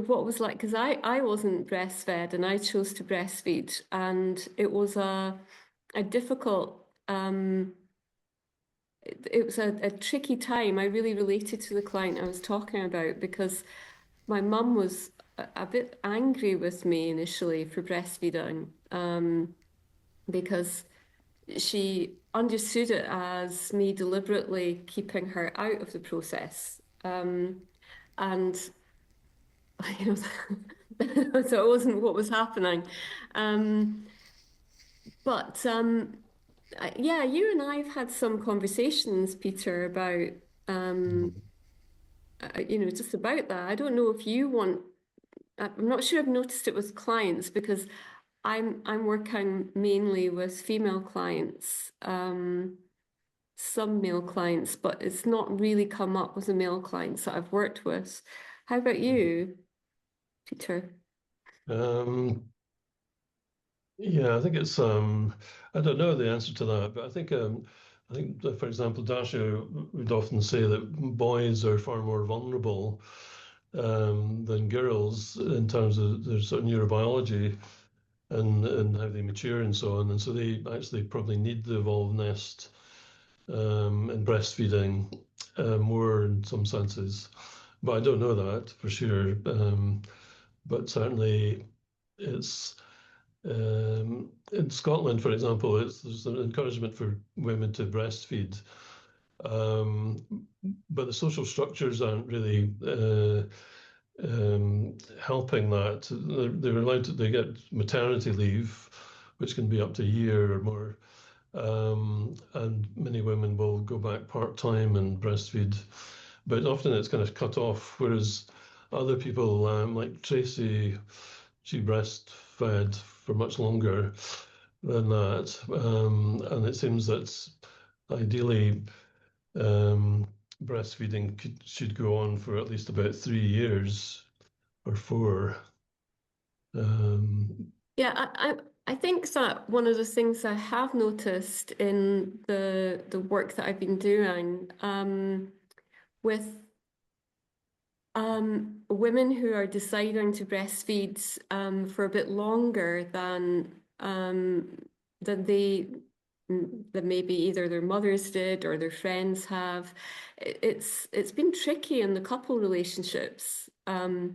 what was like, because I wasn't breastfed and I chose to breastfeed, and it was a difficult, it was a tricky time. I really related to the client I was talking about because my mum was a bit angry with me initially for breastfeeding, because she understood it as me deliberately keeping her out of the process. And so it wasn't what was happening. But yeah, you and I have had some conversations, Peter, about just about that. I don't know if you want. I'm not sure I've noticed it with clients because I'm working mainly with female clients, some male clients, but it's not really come up with the male clients that I've worked with. How about you, Peter? Yeah, I think it's I don't know the answer to that, but I think that, for example, Darcia would often say that boys are far more vulnerable than girls in terms of their sort of neurobiology and how they mature and so on, and so they actually probably need the evolved nest and breastfeeding more in some senses, but I don't know that for sure. But certainly it's in Scotland, for example, there's an encouragement for women to breastfeed, but the social structures aren't really helping that. They're allowed to, they get maternity leave, which can be up to a year or more. And many women will go back part-time and breastfeed, but often it's kind of cut off, whereas other people, like Tracey, she breastfed for much longer than that. And it seems that ideally breastfeeding should go on for at least about 3 years or 4. Yeah, I think that one of the things I have noticed in the work that I've been doing with women who are deciding to breastfeed for a bit longer than that maybe either their mothers did or their friends have, it's been tricky in the couple relationships. I've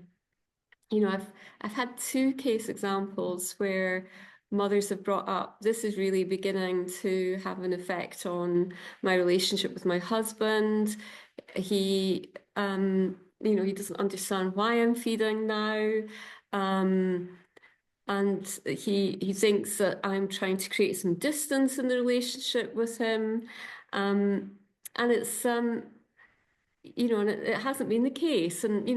had 2 case examples where mothers have brought up, this is really beginning to have an effect on my relationship with my husband. He, he doesn't understand why I'm feeding now. And he thinks that I'm trying to create some distance in the relationship with him. And it's, and it hasn't been the case. And,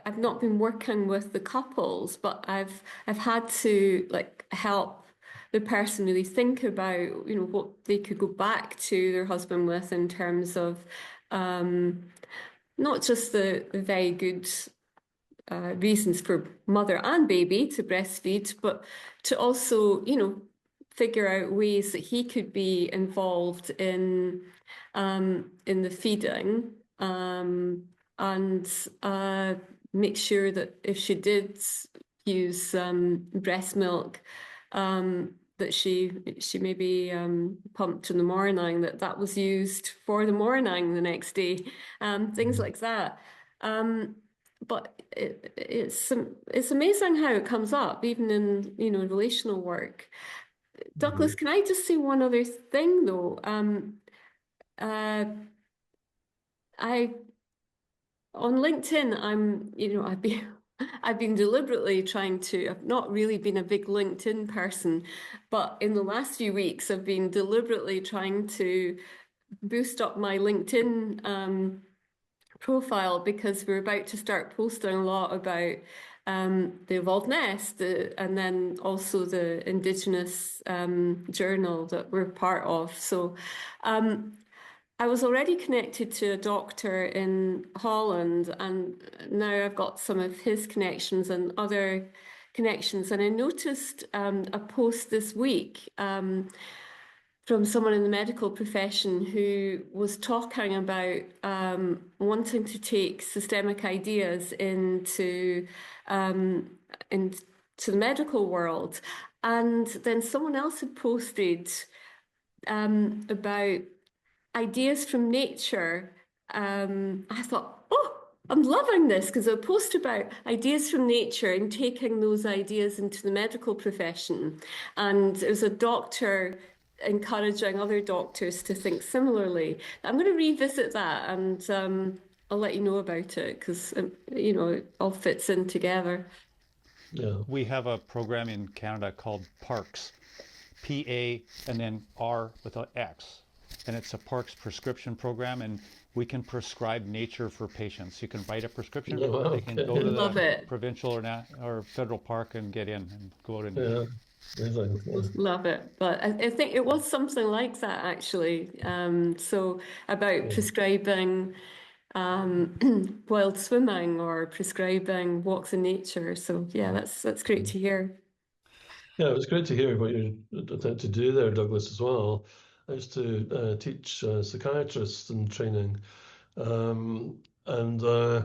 I've not been working with the couples, but I've had to help the person really think about, what they could go back to their husband with in terms of not just the very good reasons for mother and baby to breastfeed, but to also, figure out ways that he could be involved in the feeding, and make sure that if she did use breast milk, that she maybe pumped in the morning, that was used for the morning the next day, things like that. But it's amazing how it comes up, even in relational work. Douglas, can I just say one other thing though? On LinkedIn, I've been deliberately trying to. I've not really been a big LinkedIn person, but in the last few weeks, I've been deliberately trying to boost up my LinkedIn profile, because we're about to start posting a lot about the Evolved Nest, and then also the Indigenous journal that we're part of. So I was already connected to a doctor in Holland, and now I've got some of his connections and other connections. And I noticed a post this week from someone in the medical profession who was talking about wanting to take systemic ideas into the medical world. And then someone else had posted about ideas from nature. I thought, oh, I'm loving this, because I post about ideas from nature and taking those ideas into the medical profession. And it was a doctor encouraging other doctors to think similarly. I'm going to revisit that, and I'll let you know about it, because it all fits in together. Yeah. We have a program in Canada called PARCS, P-A and then R with an X. And it's a PARCS prescription program, and we can prescribe nature for patients. You can write a prescription, they can go to the provincial or federal park and get in and go out and Love it. But I think it was something like that, actually. So about prescribing wild swimming or prescribing walks in nature. So yeah, that's great to hear. Yeah, it was great to hear what you're attempting to do there, Douglas, as well. I used to teach psychiatrists in training, and I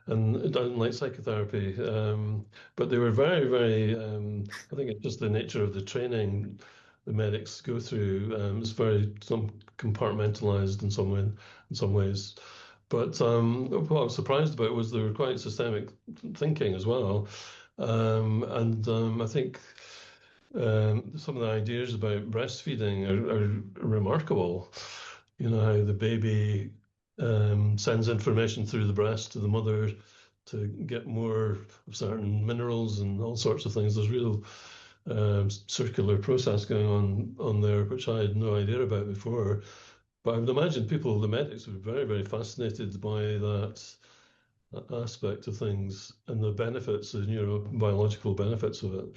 didn't like psychotherapy, but they were very, very. I think it's just the nature of the training the medics go through. It's very compartmentalized in some ways. But what I was surprised about was they were quite systemic thinking as well, and I think. Some of the ideas about breastfeeding are remarkable. How the baby sends information through the breast to the mother to get more of certain minerals and all sorts of things. There's real circular process going on there, which I had no idea about before. But I would imagine the medics, were very, very fascinated by that aspect of things, and the benefits, the neurobiological benefits of it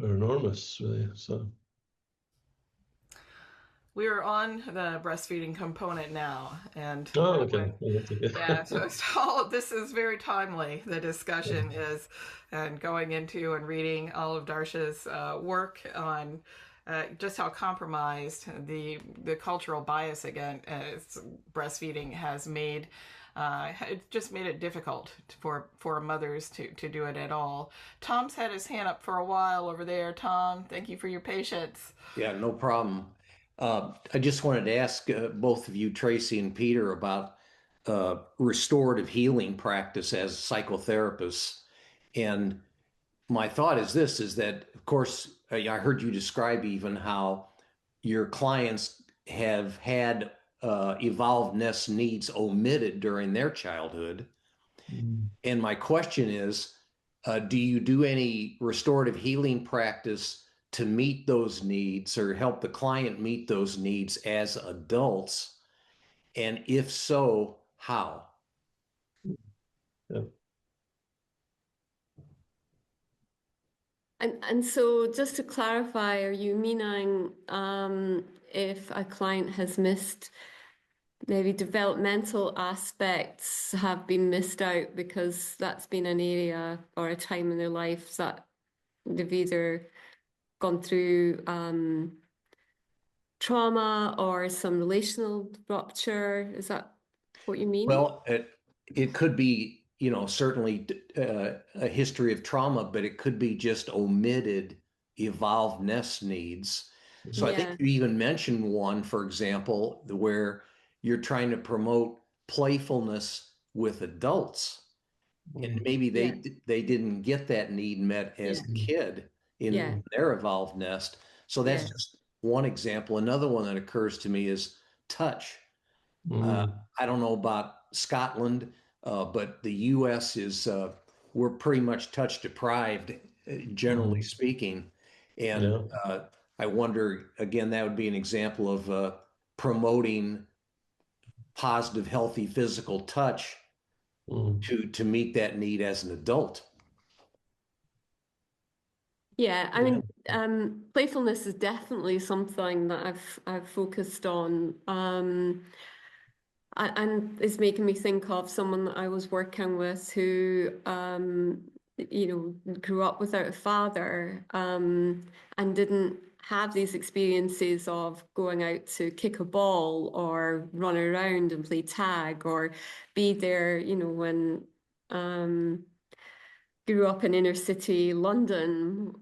are enormous, really. So we are on the breastfeeding component now, and okay. Yeah, so all of this is very timely. The discussion is, and going into and reading all of Darcia's work on just how compromised the cultural bias against breastfeeding has made. It just made it difficult for mothers to do it at all. Tom's had his hand up for a while over there. Tom, thank you for your patience. Yeah, no problem. I just wanted to ask both of you, Tracey and Peter, about restorative healing practice as psychotherapists. And my thought is this, is that, of course, I heard you describe even how your clients have had evolvedness needs omitted during their childhood. And my question is, do you do any restorative healing practice to meet those needs or help the client meet those needs as adults? And if so, how? Yeah. And so just to clarify, are you meaning if a client has missed maybe developmental aspects have been missed out because that's been an area or a time in their life that they've either gone through trauma or some relational rupture? Is that what you mean? Well, it could be, certainly a history of trauma, but it could be just omitted evolvedness needs. So I think Yeah. you even mentioned one, for example, where you're trying to promote playfulness with adults. And maybe Yeah. they didn't get that need met as a kid in Yeah. their evolved nest. So that's Yeah. just one example. Another one that occurs to me is touch. I don't know about Scotland, but the US is, we're pretty much touch deprived, generally speaking. And I wonder, again, that would be an example of promoting positive, healthy physical touch to meet that need as an adult. Yeah, I mean, playfulness is definitely something that I've focused on. And it's making me think of someone that I was working with who, grew up without a father, and didn't have these experiences of going out to kick a ball or run around and play tag or be there, when grew up in inner city London.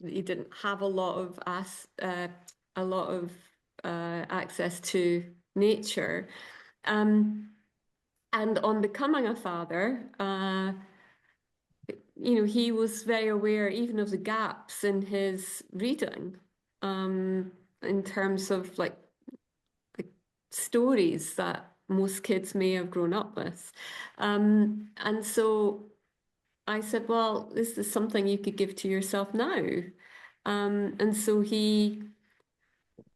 He didn't have a lot of access to nature. And on becoming a father, he was very aware even of the gaps in his reading, in terms of like stories that most kids may have grown up with. And so I said, well, this is something you could give to yourself now. And so he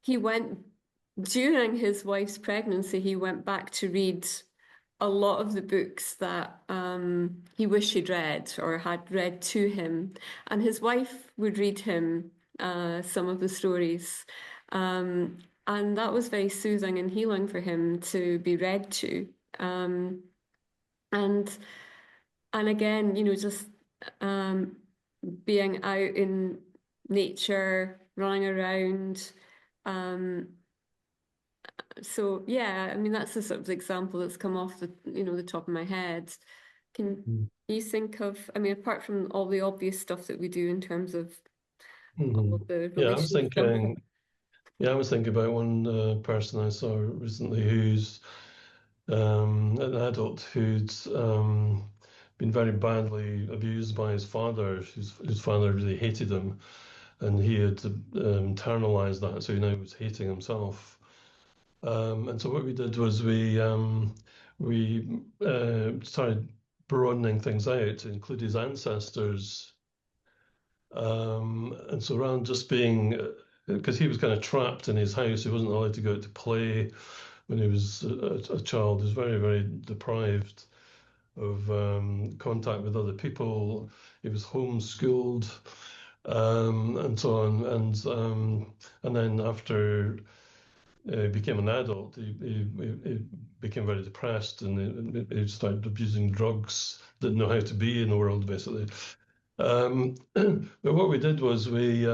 went, during his wife's pregnancy, he went back to read a lot of the books that he wished he'd read or had read to him. And his wife would read him some of the stories. And that was very soothing and healing for him to be read to. And again, just being out in nature, running around. So yeah, I mean that's the sort of example that's come off the top of my head. Can you think of? I mean, apart from all the obvious stuff that we do in terms of all of the Yeah, I was relational stuff. thinking. Yeah, I was thinking about one person I saw recently who's an adult who's been very badly abused by his father. His father really hated him, and he had internalized that, so he now was hating himself. And so what we did was we started broadening things out to include his ancestors. And so rather than just being, because he was kind of trapped in his house, he wasn't allowed to go out to play when he was a child. He was very, very deprived of contact with other people. He was homeschooled, and so on. And then after he became an adult, he became very depressed, and he started abusing drugs, didn't know how to be in the world, basically. But what we did was we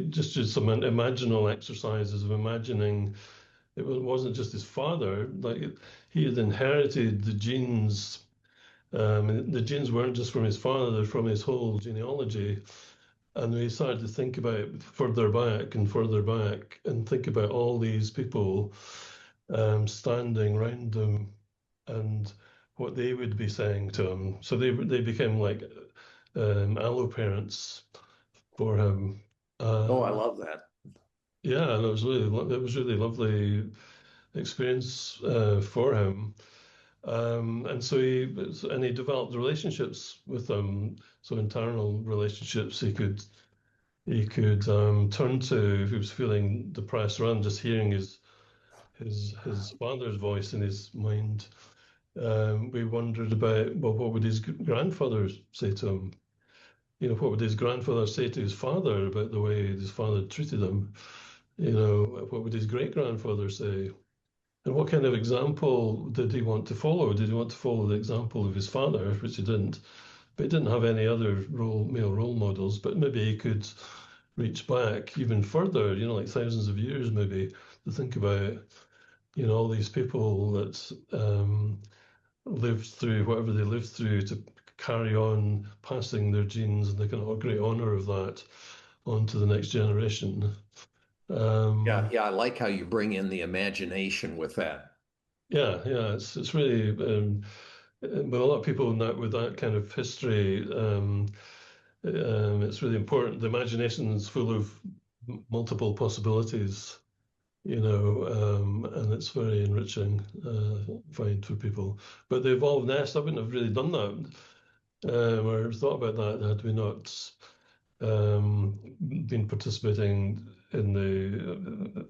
just did some imaginal exercises of imagining it wasn't just his father, like he had inherited the genes. The genes weren't just from his father, they're from his whole genealogy. And we started to think about further back and think about all these people standing around them and what they would be saying to him. So they became like allo parents for him. Oh, I love that. Yeah, and it was really lovely experience for him. And so he developed relationships with them, so internal relationships he could turn to if he was feeling depressed, rather than just hearing his father's voice in his mind. We wondered about, well, what would his grandfather say to him? You know, what would his grandfather say to his father about the way his father treated him? You know, what would his great grandfather say? And what kind of example did he want to follow? Did he want to follow the example of his father, which he didn't? But he didn't have any other male role models. But maybe he could reach back even further, you know, like thousands of years, maybe, to think about, you know, all these people that lived through whatever they lived through to carry on passing their genes, and they can have great honor of that on to the next generation. Yeah, I like how you bring in the imagination with that. Yeah, it's really with a lot of people with that kind of history, it's really important. The imagination is full of multiple possibilities, you know, and it's very enriching, I find, for people. But the evolved nest, I wouldn't have really done that or thought about that had we not been participating in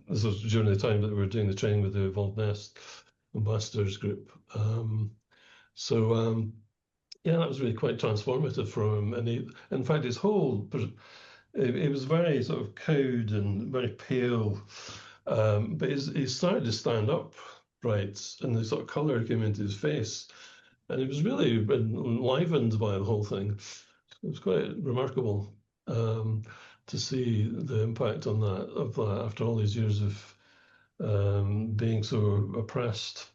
this was during the time that we were doing the training with the evolved nest ambassadors group. Yeah, that was really quite transformative for him. And in fact, he was very sort of cowed and very pale, but he started to stand up right, and the sort of color came into his face, and he was really enlivened by the whole thing. It was quite remarkable to see the impact of that after all these years of being so oppressed.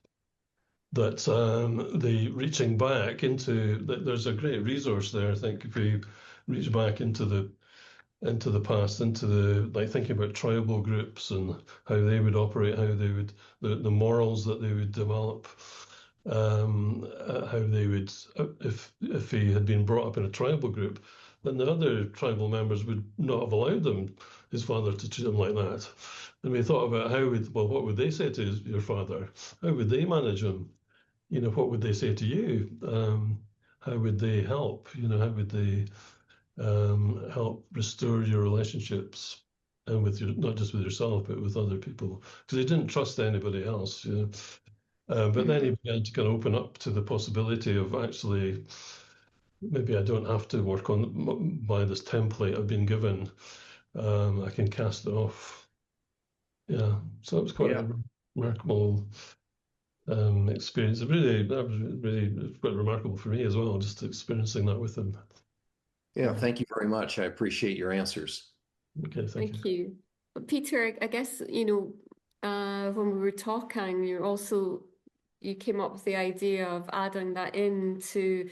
That the reaching back there's a great resource there. I think if we reach back into the past, into like thinking about tribal groups and how they would operate, how they would the morals that they would develop, how they would if he had been brought up in a tribal group, then the other tribal members would not have allowed his father to treat him like that. And we thought about what would they say to your father? How would they manage him? You know, what would they say to you? How would they help? You know, how would they help restore your relationships and not just with yourself, but with other people? Because he didn't trust anybody else, you know. But then he began to kind of open up to the possibility of actually, maybe I don't have to work by this template I've been given. I can cast it off. Yeah, so it was quite a remarkable experience. That was really quite remarkable for me as well, just experiencing that with him. Yeah, thank you very much. I appreciate your answers. Okay, thank you. But Peter, I guess, you know, when we were talking, you came up with the idea of adding that into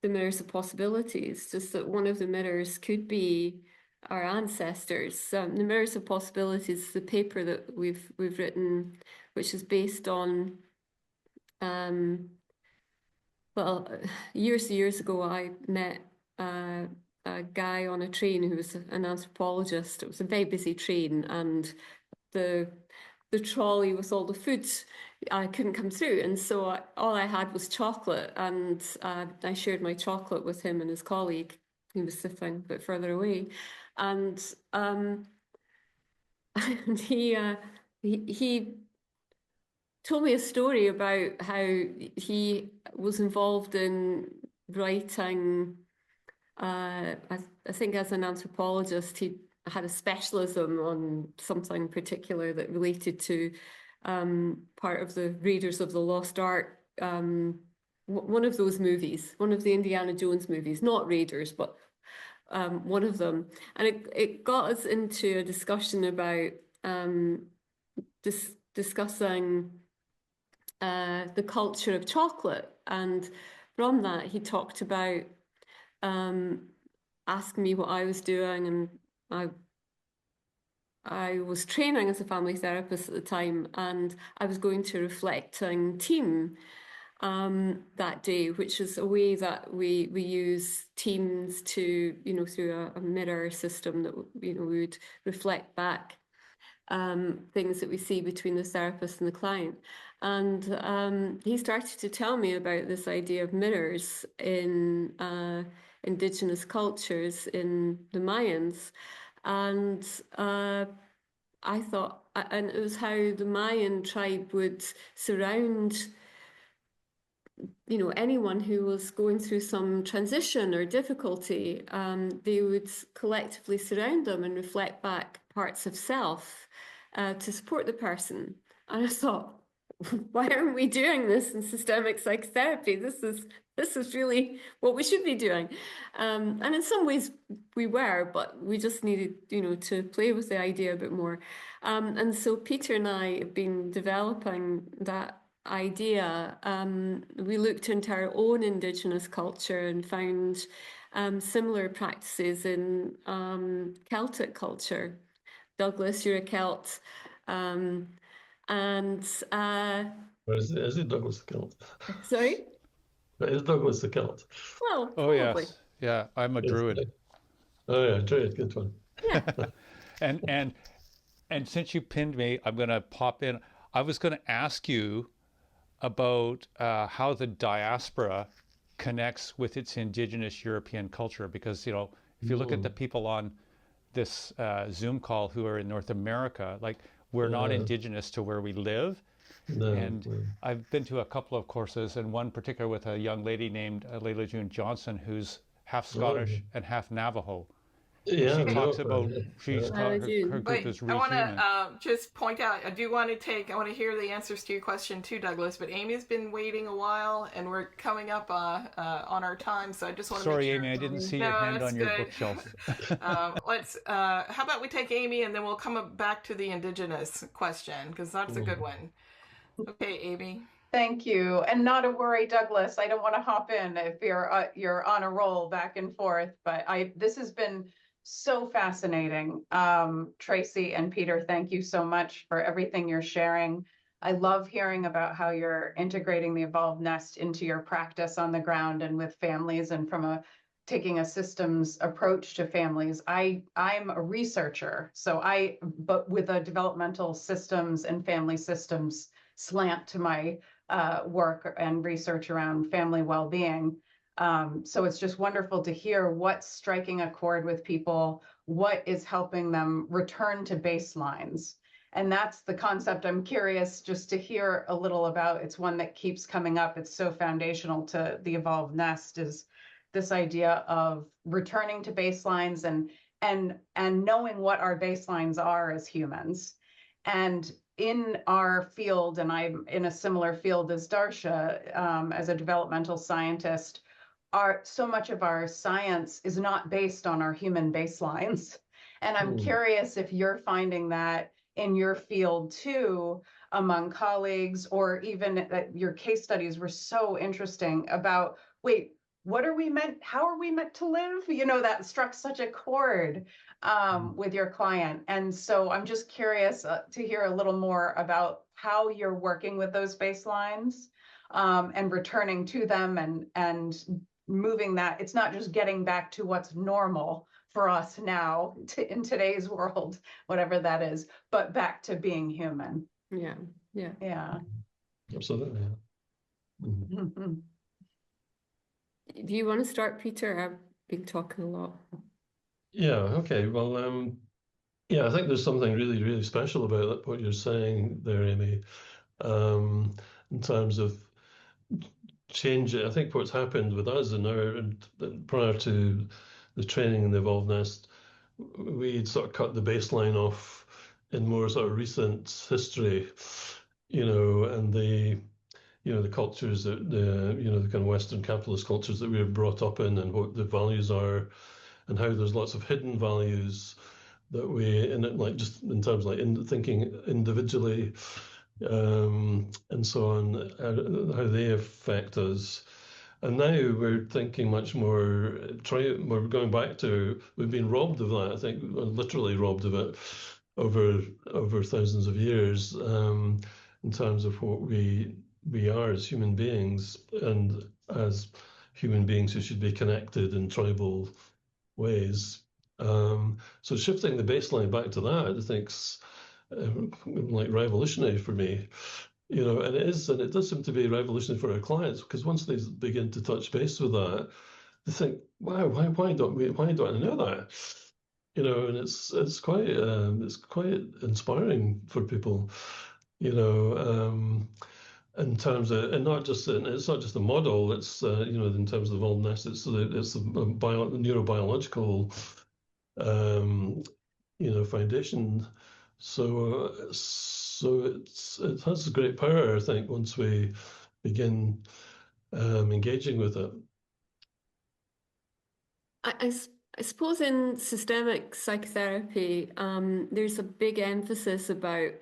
the mirrors of possibilities, just that one of the mirrors could be our ancestors. The mirrors of possibilities, the paper that we've written, which is based on well, years ago, I met a guy on a train who was an anthropologist. It was a very busy train, and the trolley with all the food, I couldn't come through, and so all I had was chocolate, and I shared my chocolate with him and his colleague. He was sitting a bit further away, and and he told me a story about how he was involved in writing. I think as an anthropologist, he had a specialism on something particular that related to part of the Raiders of the Lost Ark, one of those movies, one of the Indiana Jones movies, not Raiders, but one of them. And it got us into a discussion about discussing the culture of chocolate. And from that, he talked about asking me what I was doing, and I was training as a family therapist at the time, and I was going to a reflecting team. that day, which is a way that we use teams to, through a mirror system that, we would reflect back things that we see between the therapist and the client. And he started to tell me about this idea of mirrors in Indigenous cultures in the Mayans. And I thought, and it was how the Mayan tribe would surround anyone who was going through some transition or difficulty. They would collectively surround them and reflect back parts of self to support the person. And I thought, why aren't we doing this in systemic psychotherapy? This is really what we should be doing. And in some ways we were, but we just needed, to play with the idea a bit more. And so Peter and I have been developing that idea. We looked into our own Indigenous culture and found similar practices in Celtic culture. Douglas, you're a Celt. And Or is it Douglas the Celt? Sorry? Is Douglas the Celt? Well, Oh, probably. yes. Yeah, I'm a Druid. Oh yeah, Druid, good one. Yeah. And since you pinned me, I'm going to pop in. I was going to ask you about how the diaspora connects with its Indigenous European culture, because if you look at the people on this Zoom call who are in North America, like we're not Indigenous to where we live. No, And no. I've been to a couple of courses, and one particular with a young lady named Layla June Johnson, who's half Scottish and half Navajo. Yeah, She no, talks about yeah. her June. group Wait, is I want rehuman. to just point out, I want to hear the answers to your question too, Douglas, but Amy's been waiting a while and we're coming up on our time, so I just want to Sorry, make sure. Amy, I didn't see your No, hand that's on your good. bookshelf. How about we take Amy and then we'll come back to the Indigenous question, because that's a good one. Okay, Amy. Thank you. And not a worry, Douglas. I don't want to hop in if you're on a roll back and forth, but this has been so fascinating. Tracey and Peter, thank you so much for everything you're sharing. I love hearing about how you're integrating the Evolved Nest into your practice on the ground and with families, and from taking a systems approach to families. I'm a researcher, but with a developmental systems and family systems slant to my work and research around family well-being. So it's just wonderful to hear what's striking a chord with people, what is helping them return to baselines. And that's the concept I'm curious just to hear a little about. It's one that keeps coming up. It's so foundational to the Evolved Nest, is this idea of returning to baselines and knowing what our baselines are as humans. And in our field, and I'm in a similar field as Darcia, as a developmental scientist, so much of our science is not based on our human baselines. And I'm curious if you're finding that in your field too, among colleagues, or even that your case studies were so interesting about, wait, how are we meant to live? That struck such a chord with your client. And so I'm just curious to hear a little more about how you're working with those baselines and returning to them and moving that. It's not just getting back to what's normal for us now in today's world, whatever that is, but back to being human. Yeah. Absolutely. Yeah. Mm-hmm. Do you want to start, Peter? I've been talking a lot. Yeah, okay. Well, I think there's something really, really special about what you're saying there, Amy, in terms of change. I think what's happened with us prior to the training in the Evolved Nest, we'd sort of cut the baseline off in more sort of recent history, and the cultures that the kind of Western capitalist cultures that we were brought up in, and what the values are, and how there's lots of hidden values that just in terms of thinking individually, and so on, how they affect us. And now we're thinking much more, we're going back to, we've been robbed of that, I think, literally robbed of it over thousands of years, in terms of what we we are as human beings, and as human beings who should be connected in tribal ways. So shifting the baseline back to that, I think's like revolutionary for me, and it is, and it does seem to be revolutionary for our clients, because once they begin to touch base with that, they think, wow, why don't I know that? And it's quite inspiring for people, in terms of, and it's not just a model, it's in terms of wellness, it's the neurobiological foundation. So it has great power, I think, once we begin engaging with it. I suppose in systemic psychotherapy, there's a big emphasis about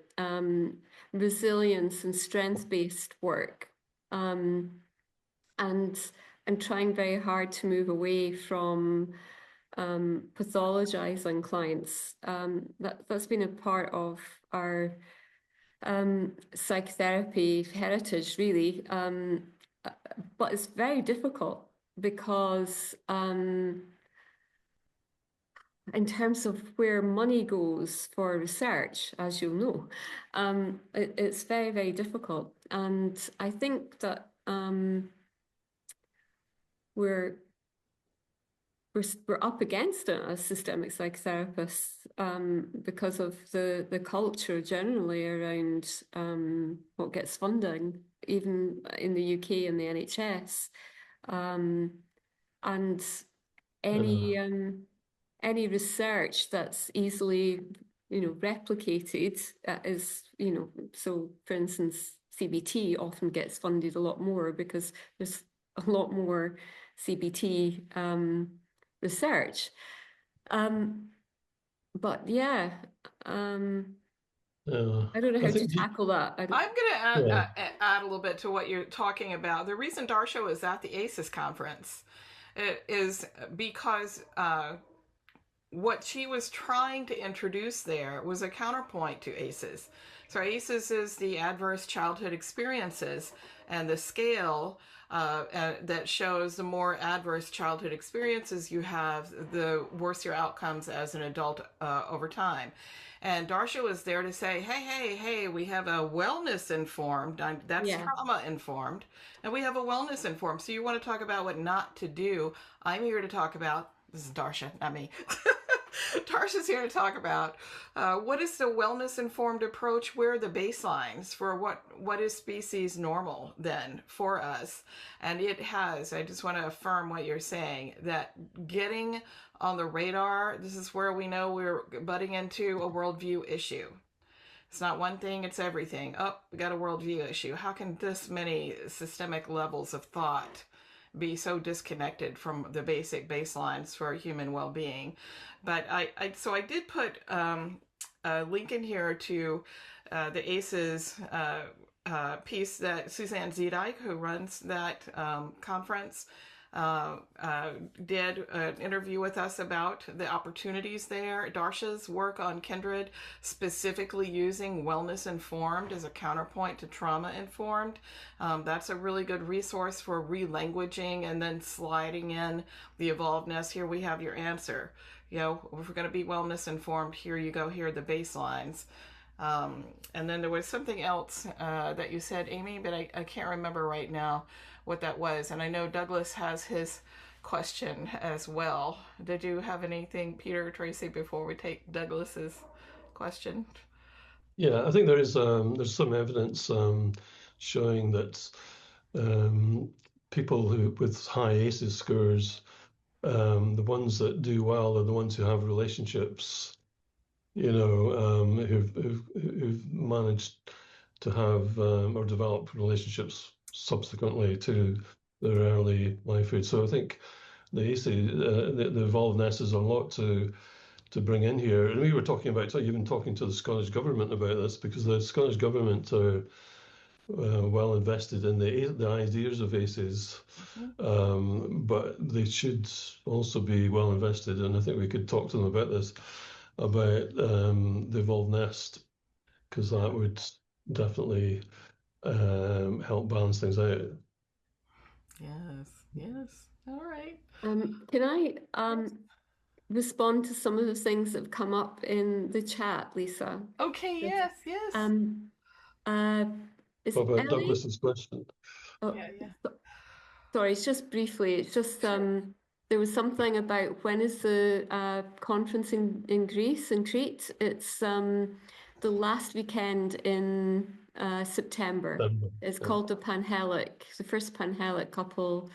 resilience and strength-based work, and trying very hard to move away from pathologizing clients. That's been a part of our psychotherapy heritage, really, but it's very difficult because in terms of where money goes for research, as you'll know, it's very, very difficult. And I think that we're up against it as systemic psychotherapists, because of the culture generally around what gets funding, even in the UK and the NHS, and any research that's easily replicated is so, for instance, CBT often gets funded a lot more because there's a lot more CBT research, but yeah, I don't know how to tackle that. I'm going to add a little bit to what you're talking about. The reason Darcia was at the ACES conference is because what she was trying to introduce there was a counterpoint to ACES. So ACES is the adverse childhood experiences, and the scale that shows the more adverse childhood experiences you have, the worse your outcomes as an adult over time. And Darcia was there to say, hey, we have a wellness informed, that's trauma informed, and we have a wellness informed. So you want to talk about what not to do. I'm here to talk about, this is Darcia, not me. Darcia's here to talk about what is the wellness-informed approach, where are the baselines for what is species normal then for us. And it has, I just want to affirm what you're saying, that getting on the radar, this is where we know we're butting into a worldview issue. It's not one thing, it's everything. Oh, we got a worldview issue. How can this many systemic levels of thought be so disconnected from the basic baselines for human well-being? But so I did put a link in here to the ACES piece that Suzanne Zedijk, who runs that conference, did an interview with us about the opportunities there. Darcia's work on Kindred, specifically using wellness informed as a counterpoint to trauma informed. That's a really good resource for relanguaging and then sliding in the evolvedness. Here we have your answer. If we're going to be wellness informed, here you go, here are the baselines. And then there was something else that you said, Amy, but I can't remember right now what that was. And I know Douglas has his question as well. Did you have anything, Peter or Tracey, before we take Douglas's question? Yeah, I think there's some evidence showing that people with high ACEs scores, the ones that do well are the ones who have relationships, who've managed to have or develop relationships subsequently to their early lifehood. So I think the ACE, the evolvedness is a lot to bring in here. And we were talking about, even talking to the Scottish Government about this, because the Scottish Government are well invested in the ideas of ACEs, but they should also be well invested, and I think we could talk to them about this, about the evolved nest, because that would definitely help balance things out. Yes, yes. All right. Can I respond to some of the things that have come up in the chat, Lisa? Okay, Yes. yes. Is What about Ellie? Douglas's question? Oh, Yeah. sorry, it's just briefly. It's just there was something about when is the conference in Greece, in Crete? It's the last weekend in September. It's called the the first Panhellenic couple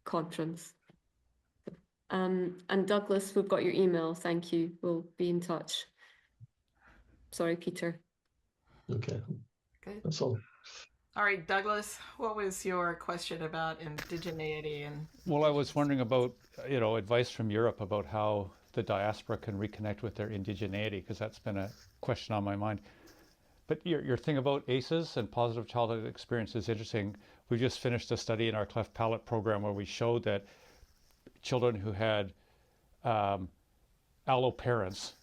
conference. And Douglas, we've got your email. Thank you. We'll be in touch. Sorry, Peter. Okay. Good. That's all. All right, Douglas, what was your question about indigeneity? And Well, I was wondering about, advice from Europe about how the diaspora can reconnect with their indigeneity, because that's been a question on my mind. But your thing about ACEs and positive childhood experience is interesting. We just finished a study in our cleft palate program where we showed that children who had allo parents,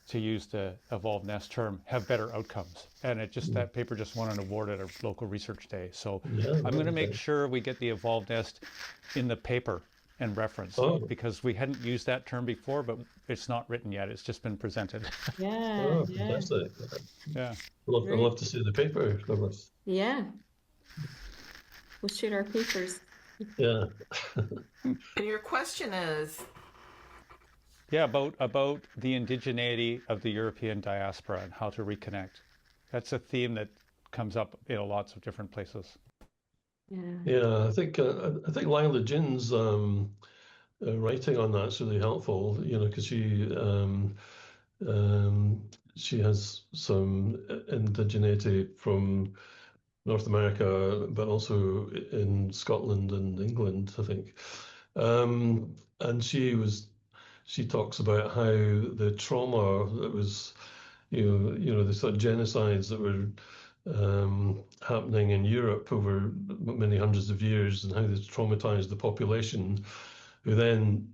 to use the evolved nest term, have better outcomes. And that paper just won an award at a local research day. So I'm going to make sure we get the evolved nest in the paper and reference, because we hadn't used that term before, but it's not written yet. It's just been presented. Yeah. Fantastic. Yeah. I'd love to see the paper, Douglas. Yeah. We'll share our papers. Yeah. And your question is? Yeah, about the indigeneity of the European diaspora and how to reconnect. That's a theme that comes up in lots of different places. Yeah, I think Lila Jin's writing on that's really helpful. Because she has some indigeneity from North America, but also in Scotland and England, I think. And she talks about how the trauma that was, the sort of genocides that were happening in Europe over many hundreds of years, and how they traumatized the population, who then,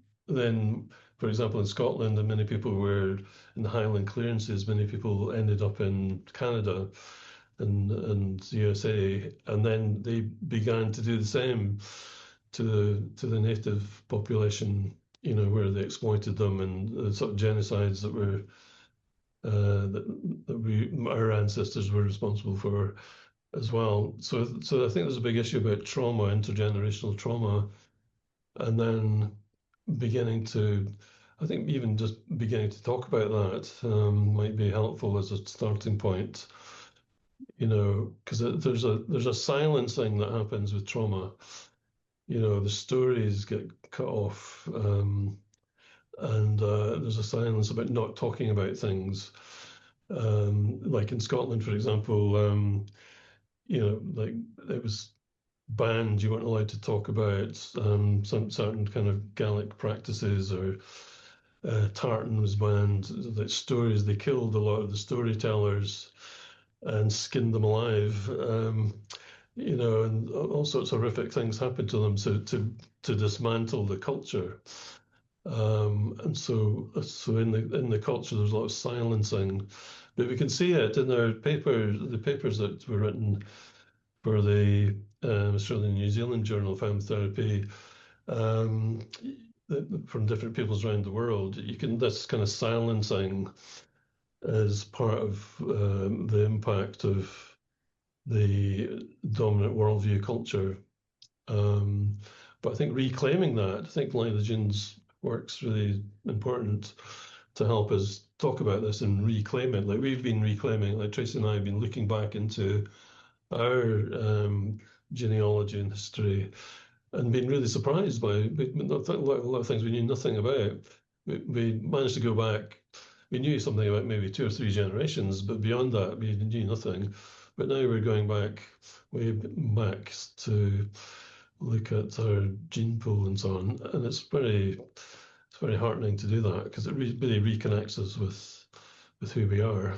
for example, in Scotland, and many people were in the Highland clearances, many people ended up in Canada and USA, and then they began to do the same to the native population, where they exploited them, and the sort of genocides that were our ancestors were responsible for as well. So I think there's a big issue about trauma, intergenerational trauma, and then I think even just beginning to talk about that might be helpful as a starting point. Because there's a silencing that happens with trauma. The stories get cut off, and there's a silence about not talking about things. Like in Scotland, for example, like it was banned. You weren't allowed to talk about some certain kind of Gaelic practices, or tartan was banned. Like stories, they killed a lot of the storytellers and skinned them alive. And all sorts of horrific things happened to them to dismantle the culture. And so in the culture, there's a lot of silencing, but we can see it in the papers that were written for the Australian New Zealand Journal of Family Therapy, from different peoples around the world. This kind of silencing is part of the impact of the dominant worldview culture. But I think reclaiming that, I think Lila Jin's work's really important to help us talk about this and reclaim it. Like we've been reclaiming, like Tracey and I have been looking back into our genealogy and history, and been really surprised by a lot of things we knew nothing about. We managed to go back. We knew something about maybe 2 or 3 generations, but beyond that, we knew nothing. But now we're going way back to look at our gene pool and so on, and it's very heartening to do that, because it really reconnects us with who we are.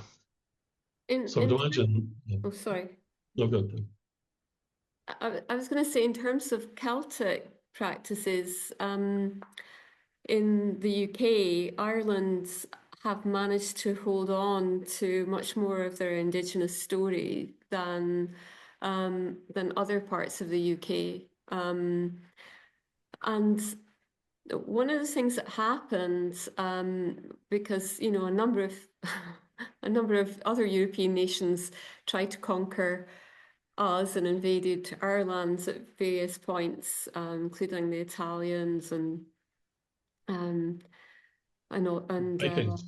So I'd imagine. Oh, sorry. No, good. I was going to say, in terms of Celtic practices, in the UK, Ireland have managed to hold on to much more of their Indigenous story than other parts of the UK. And one of the things that happened, because a number of other European nations tried to conquer us and invaded our lands at various points, including the Italians and Vikings.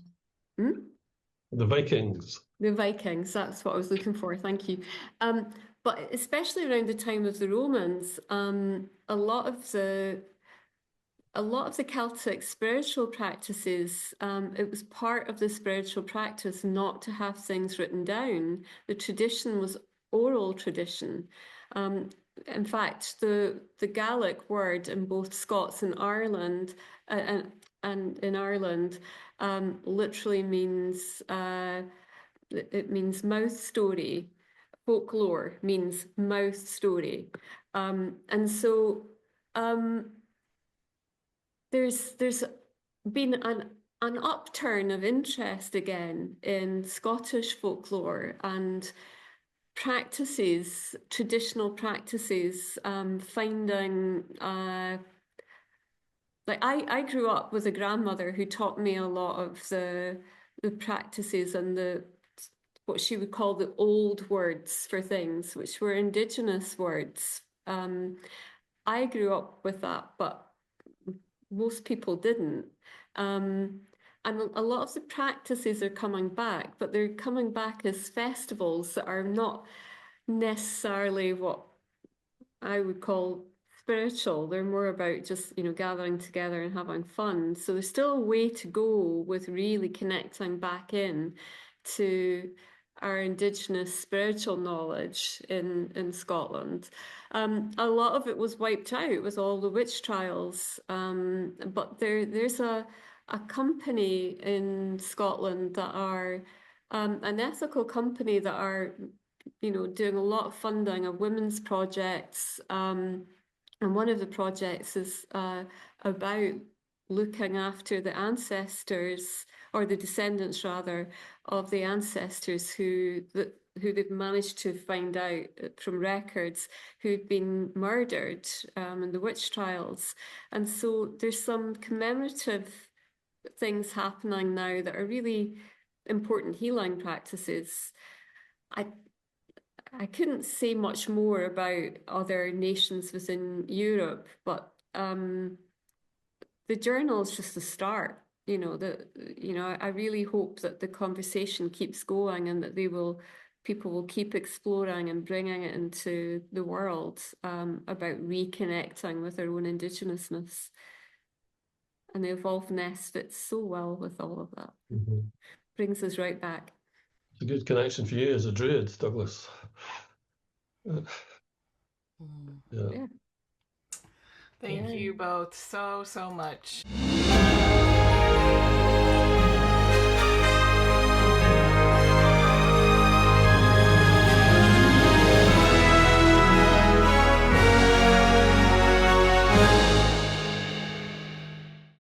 The Vikings. The Vikings, that's what I was looking for, thank you. But especially around the time of the Romans, a lot of the Celtic spiritual practices, it was part of the spiritual practice not to have things written down. The tradition was oral tradition. In fact, the Gaelic word in both Scots and Ireland, and in Ireland, literally means it means mouth story. Folklore means mouth story, and so there's been an upturn of interest again in Scottish folklore and practices, traditional practices, finding like I grew up with a grandmother who taught me a lot of the practices and what she would call the old words for things, which were Indigenous words. I grew up with that, but most people didn't. And a lot of the practices are coming back, but they're coming back as festivals that are not necessarily what I would call spiritual. They're more about just, gathering together and having fun. So there's still a way to go with really connecting back in to our Indigenous spiritual knowledge in Scotland. A lot of it was wiped out with all the witch trials, but there's a company in Scotland that are an ethical company that are doing a lot of funding of women's projects, and one of the projects is about looking after the ancestors, or the descendants rather, of the ancestors who they've managed to find out from records who'd been murdered in the witch trials. And so there's some commemorative things happening now that are really important healing practices. I couldn't say much more about other nations within Europe, but the journal is just the start. I really hope that the conversation keeps going and that people will keep exploring and bringing it into the world, about reconnecting with their own Indigenousness. And the evolved nest fits so well with all of that. Brings us right back. It's a good connection for you as a Druid, Douglas. Yeah. Thank you both so much.